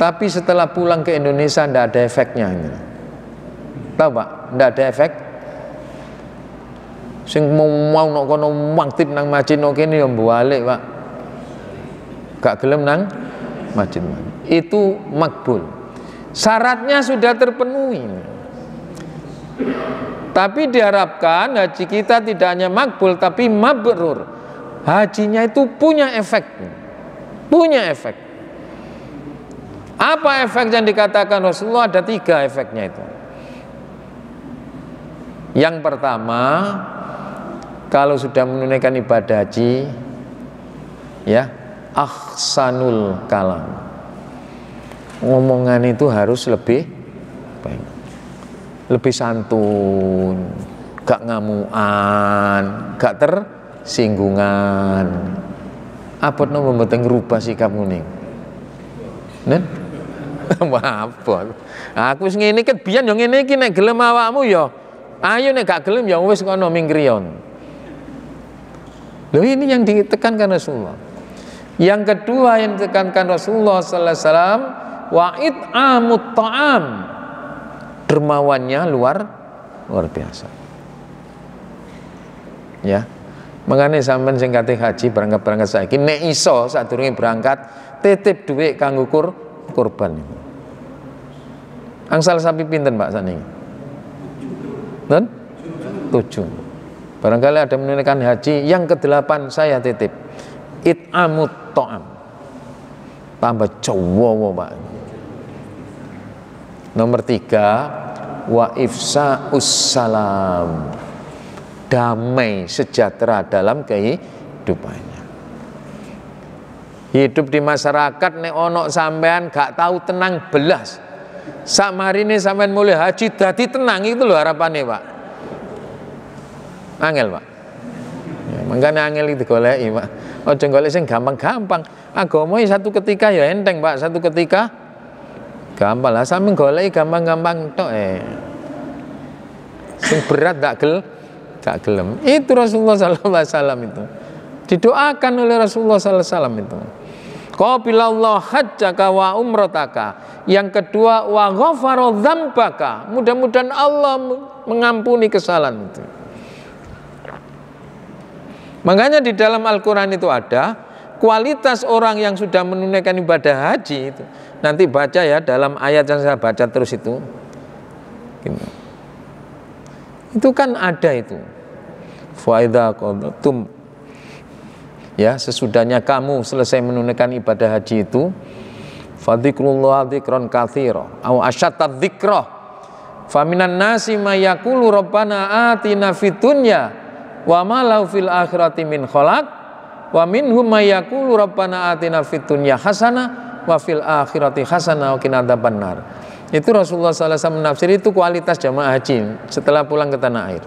Tapi setelah pulang ke Indonesia tidak ada efeknya. Tahu Pak? Tidak ada efek. Sing mau nak kono maktib nang masjid no kene yo balik, Pak. Gak gelem nang masjid. Itu makbul. Syaratnya sudah terpenuhi. Tapi diharapkan haji kita tidak hanya makbul tapi mabrur. Hajinya itu punya efek. Punya efek. Apa efek yang dikatakan Rasulullah? Ada 3 efeknya itu. Yang pertama, kalau sudah menunaikan ibadah haji, ya, ahsanul kalam. Ngomongan itu harus lebih baik, lebih santun, gak ngamuan, gak tersinggungan. Apa no membentuk rubah sikap nguning? Nen? Apa? Aku wis ngene iki biyen yo ngene iki nek gelem awakmu yo. Ayo nek gak gelem ya wis kono mingkriyon. Loh ini yang ditekankan Rasulullah. Yang kedua yang ditekankan Rasulullah sallallahu alaihi wasallam wa it'amut ta'am. Dermawannya luar biasa. Ya. Mangane sampean sing kate haji berangkat saiki nek iso sadurunge berangkat titip dhuwit kanggo kurban. Angsal sapi pinten Pak saniki? Dan 7. Barangkali ada menunaikan haji yang ke-8 saya titip. It'amut ta'am. Tambah cowo Pak. Nomor 3 wa ifsa'us salam. Damai sejahtera dalam kehidupannya. Hidup di masyarakat nek ono sampean gak tahu tenang belas. Sak marine sampean mulai haji dadi tenang itu loh harapannya Pak. Angel Pak. Ya, makanya angel itu goleki Pak. Ojo golek sing gampang-gampang. Agama satu ketika ya enteng Pak, satu ketika gampang lah. Sampeyan goleki gampang-gampang tok sing berat gak gelem. Itu Rasulullah sallallahu alaihi wasallam itu. Didoakan oleh Rasulullah sallallahu alaihi wasallam itu. Qabilallahu hajjaka wa umrotaka. Yang kedua wa ghafara dzambaka. Mudah-mudahan Allah mengampuni kesalahan itu. Makanya di dalam Al-Qur'an itu ada kualitas orang yang sudah menunaikan ibadah haji itu. Nanti baca ya dalam ayat yang saya baca terus itu. Itu kan ada itu. Fa idza qadatum, ya, sesudahnya kamu selesai menunaikan ibadah haji itu, fadzikrullah dzikron katsira au asyatta dzikra, Faminan nasi may yaqulu rabbana atina fid dunya wa ma lahu fil akhirati min khalaq wa minhum may yaqulu rabbana atina fid dunya hasanah wa fil akhirati hasanah wa qina adzabannar. Itu Rasulullah SAW menafsir itu kualitas jamaah haji setelah pulang ke tanah air.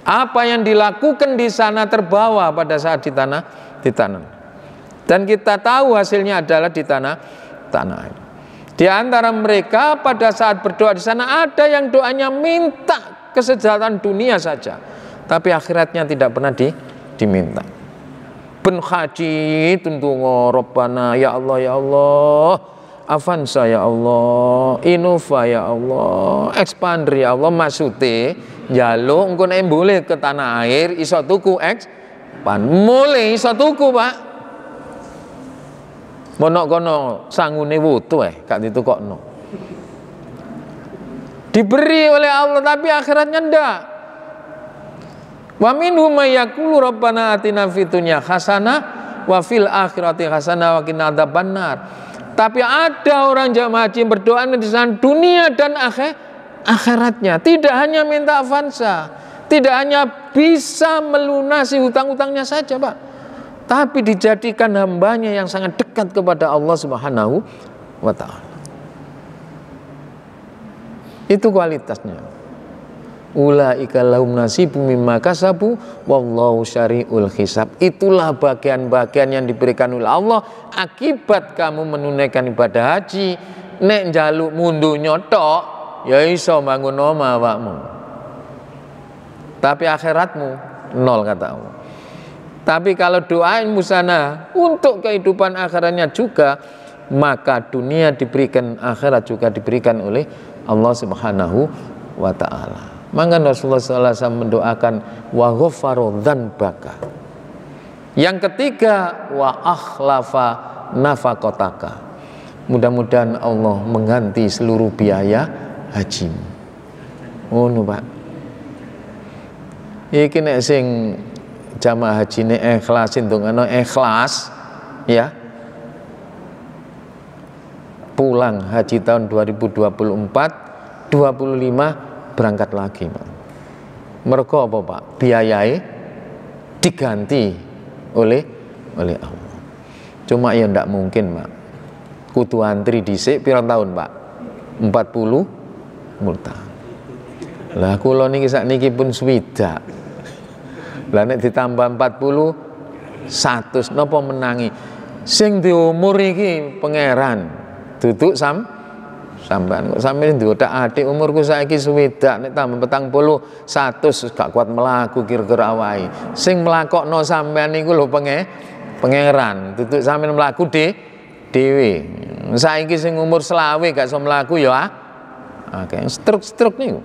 Apa yang dilakukan di sana terbawa pada saat di tanah dan kita tahu hasilnya adalah di tanah air. Di antara mereka pada saat berdoa di sana ada yang doanya minta kesejahteraan dunia saja, tapi akhiratnya tidak pernah diminta. Ben haji tundungo Rabbana ya Allah, Avanza ya Allah, Innova ya Allah, Expander ya Allah, maksude njaluk engko nek boleh ke tanah air iso tuku Expan, mulai iso tuku, Pak. Monok kono sangune wutu gak ditukokno. Diberi oleh Allah tapi akhiratnya ndak. Wa minhum may yaqulu rabbana atina fid dunya hasanah wa fil akhirati hasanah wa qina adzabannar. Tapi ada orang jamaah haji berdoa di sana dunia dan akhiratnya, tidak hanya minta avanza, tidak hanya bisa melunasi hutang-hutangnya saja, Pak, tapi dijadikan hambanya yang sangat dekat kepada Allah Subhanahu wa ta'ala. Itu kualitasnya. Ulaika lahum nasibum mimma kasabu wallahu syari'ul hisab. Itulah bagian-bagian yang diberikan oleh Allah akibat kamu menunaikan ibadah haji. Nek njaluk mundu nyotok ya iso bangun omah awakmu, tapi akhiratmu nol, kata Allah. Tapi kalau doain musana untuk kehidupan akhiratnya juga, maka dunia diberikan, akhirat juga diberikan oleh Allah Subhanahu wa ta'ala. Maka Rasulullah SAW mendoakan wa ghafaru dzanbaka. Yang ketiga wa akhlafa nafaqataka. Mudah-mudahan Allah mengganti seluruh biaya haji. Oh no, Pak. Iki nek sing jamaah haji ini ikhlasin dongano ikhlas ya, pulang haji tahun 2024 25 berangkat lagi, Pak. Mergo apa, Pak? Biayai diganti oleh Allah. Cuma ya ndak mungkin, Pak. Kudu antri dhisik pirang tahun, Pak? 40 multa. Lah kula niki sakniki pun swidak. Lah nek ditambah 40 100 napa menangi. Sing di umur iki pangeran duduk sampean kok sampeyan ndodak adik umurku saiki swidak nek tambah 40 100 gak kuat mlaku kira-kira awake. Sing mlakokno sampean niku lho pangeran duduk sampean mlaku dhewe. Saiki sing umur selawe gak iso mlaku ya akeh stroke niku.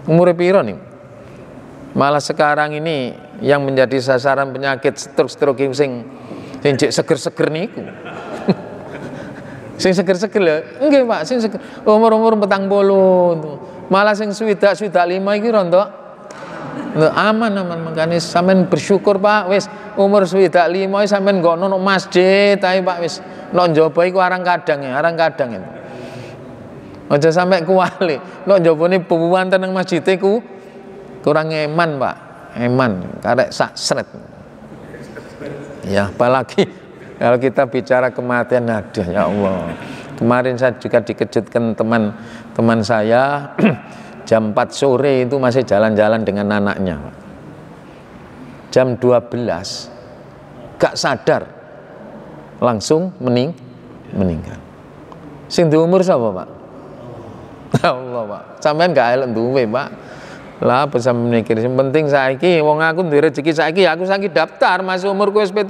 Umure piro niku? Malah sekarang ini yang menjadi sasaran penyakit stroke sing cek seger-seger niku. Sing seger-seger lho, nggih Pak, sing seger. Umur-umur 40. Malah sing swidak 5 iki rontok. Aman makane sampean bersyukur, Pak. Wis umur swidak 5 sampean nggo ono masjid ae, Pak, wis. Nek njaba iku arang kadang itu. Aja sampe kuwali. Nek njabane wonten nang masjid iku kurang eman, Pak. Eman karek sak sret. Ya, apalagi kalau kita bicara kematian, aduh ya Allah. Kemarin saya juga dikejutkan teman saya jam 4 sore itu masih jalan-jalan dengan anaknya. Jam 12 gak sadar langsung meninggal. Sing di umur sapa, Pak? Allah, Pak. Sampean gak elok duwe, Pak. Lah apa sampe mikir sing penting saiki wong aku duwe rezeki saiki, aku saiki daftar masih umurku wis 70.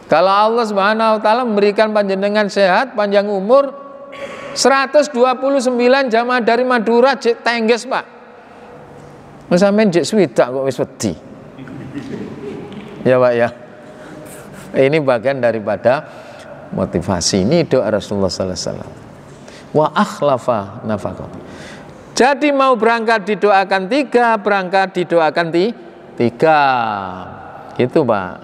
Kalau Allah Subhanahu wa ta'ala memberikan panjenengan sehat, panjang umur, 129 jamaah dari Madura jek tengges, Pak. Sampeyan jek swidak kok wis wedi. Ya, Pak ya. Ini bagian daripada motivasi. Ini doa Rasulullah sallallahu alaihi wasallam. Wa akhlafa nafaqah. Jadi mau berangkat didoakan 3, berangkat didoakan 3. Gitu, Pak.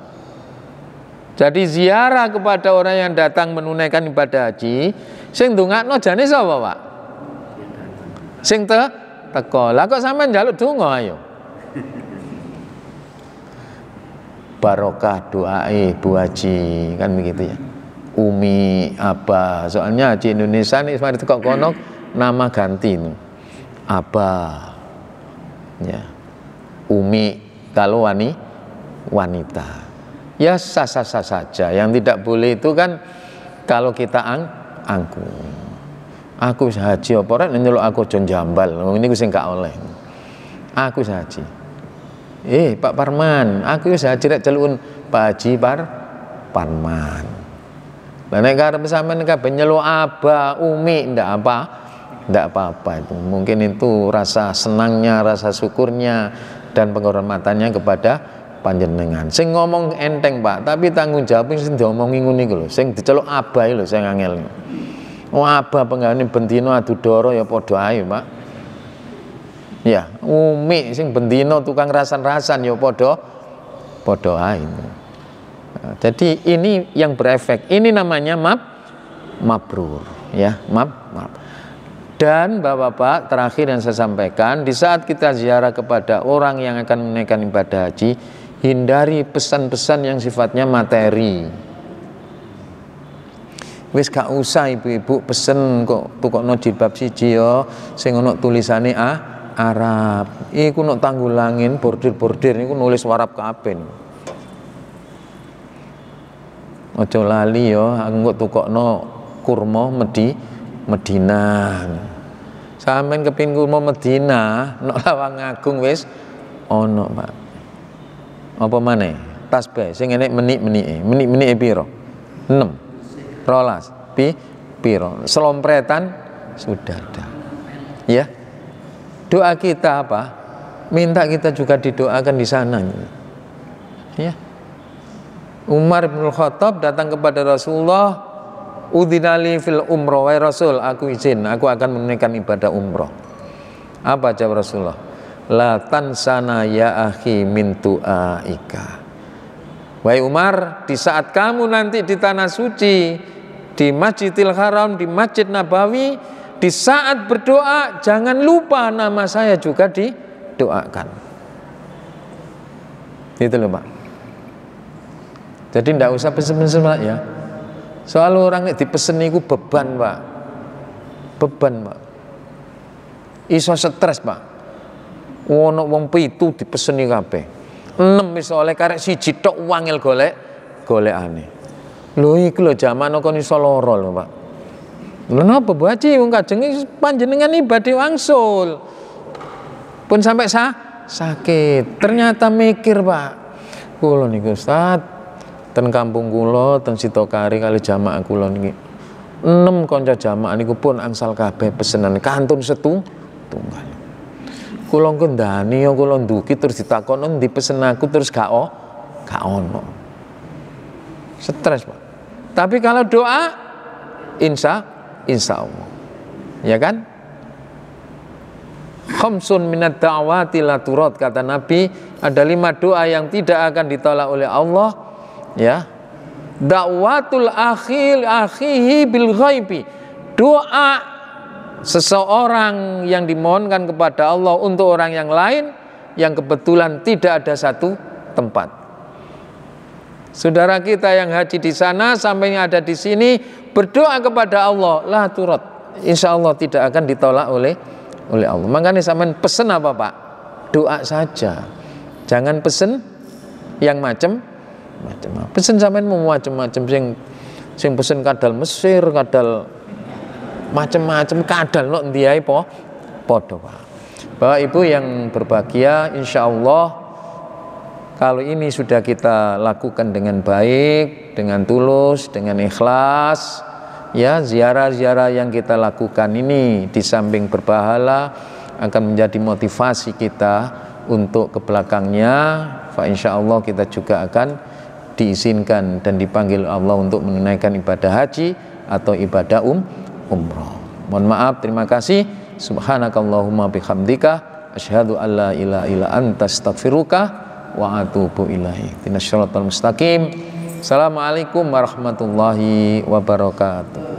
Jadi ziarah kepada orang yang datang menunaikan ibadah haji, sing ndongakno jane sapa, Pak? Sing teko. Lah kok sampean njaluk donga ayo. Barokah doae Bu Haji kan begitu ya. Umi apa? Soalnya Haji Indonesia nih mari teko kono nama ganti nih. Abah. Ya. Umi kalau wanita. Ya sah-sah saja. Yang tidak boleh itu kan kalau kita angku. Aku haji apa rek nyeluk aku jon jambal. Ini ku sing gak oleh. Aku haji. Pak Parman, aku wis haji rek celukun Pak Haji Parman. Lah nek karep sampean kabeh nyeluk abah, umi ndak apa-apa itu. Mungkin itu rasa senangnya, rasa syukurnya dan penghormatannya kepada panjenengan. Sing ngomong enteng, Pak, tapi tanggung jawab sing diomongi ngono iku lho. Sing diceluk abah lho sing angel. Oh abah penggane bendino adu doro ya padha ae, Pak. Ya, umi sing bendino tukang rasan-rasan ya padha ae. Nah, jadi ini yang berefek. Ini namanya mabrur, ya, maaf. Dan Bapak-bapak, terakhir yang saya sampaikan, di saat kita ziarah kepada orang yang akan menunaikan ibadah haji, hindari pesan-pesan yang sifatnya materi. Wis gak usah ibu-ibu pesen kok tukokno jilbab siji ya sing ono tulisane Arab. Iku nok tanggulangin bordir-bordir niku nulis Arab kabeh. Aja lali ya engko tukokno kurma Medina. Sampeyan kepin kurma Medina, nok Lawang Agung wis ono, Pak. Apa maneh? Tasbih sing enek menik-menike. Menik-menike piro? 6. Rolas piro? Selompretan sudah ada. Ya. Doa kita apa? Minta kita juga didoakan di sana. Ya. Umar bin Khattab datang kepada Rasulullah, udzinali fil umroh, wahai Rasul, aku izin, aku akan menunaikan ibadah umroh. Apa jawab Rasulullah? La tansana ya akhi min tu'aika. Wahai Umar, di saat kamu nanti di tanah suci, di Masjidil Haram, di Masjid Nabawi, di saat berdoa jangan lupa nama saya juga didoakan. Itu loh, Pak. Jadi tidak usah pesen-pesen, Pak, ya. Soal orang yang dipesen itu beban, Pak. Beban, Pak. Iso stres, Pak. Wono wong 7 dipeseni kabeh. 6 wis oleh karek siji tok wangil golekane. Lho iku lho jaman kon iso lara lho, Pak. Lha napa Bu Haji wong kajeng panjenengan ibadah wangsul. Pun sampai sakit. Ternyata mikir, Pak. Kula niku Ustaz, ten kampung kula ten Sitokari kali jamaah kula niki 6 kanca jamaah niku pun angsal kabeh pesenan kantun setunggal. Kula kendani ya kula nduki terus ditakon endi pesen aku terus gak ono. Stres, Pak. Tapi kalau doa insya Allah. Ya kan? Khamsun minad da'wati la turad, kata Nabi, ada 5 doa yang tidak akan ditolak oleh Allah, ya. Da'watul akhihi bil ghaibi. Doa seseorang yang dimohonkan kepada Allah untuk orang yang lain yang kebetulan tidak ada satu tempat. Saudara kita yang haji di sana sampainya ada di sini berdoa kepada Allah, la turad, insya Allah tidak akan ditolak oleh Allah. Makanya sampean pesen apa, Pak? Doa saja. Jangan pesen yang macam-macam. Pesen sampean mau macam-macam sing pesen kadal Mesir, kadal macam-macam kadal nok ndiae padha, Pak. Bapak Ibu yang berbahagia, insya Allah kalau ini sudah kita lakukan dengan baik, dengan tulus, dengan ikhlas, ya, ziarah-ziarah yang kita lakukan ini di samping berpahala akan menjadi motivasi kita untuk ke belakangnya. Fa insya Allah kita juga akan diizinkan dan dipanggil Allah untuk menunaikan ibadah haji atau ibadah umroh. Mohon maaf, terima kasih. Subhanakallahumma bihamdika asyhadu an la ilaha illa anta astaghfiruka wa atubu ilaik. Shiratal mustaqim. Assalamualaikum warahmatullahi wabarakatuh.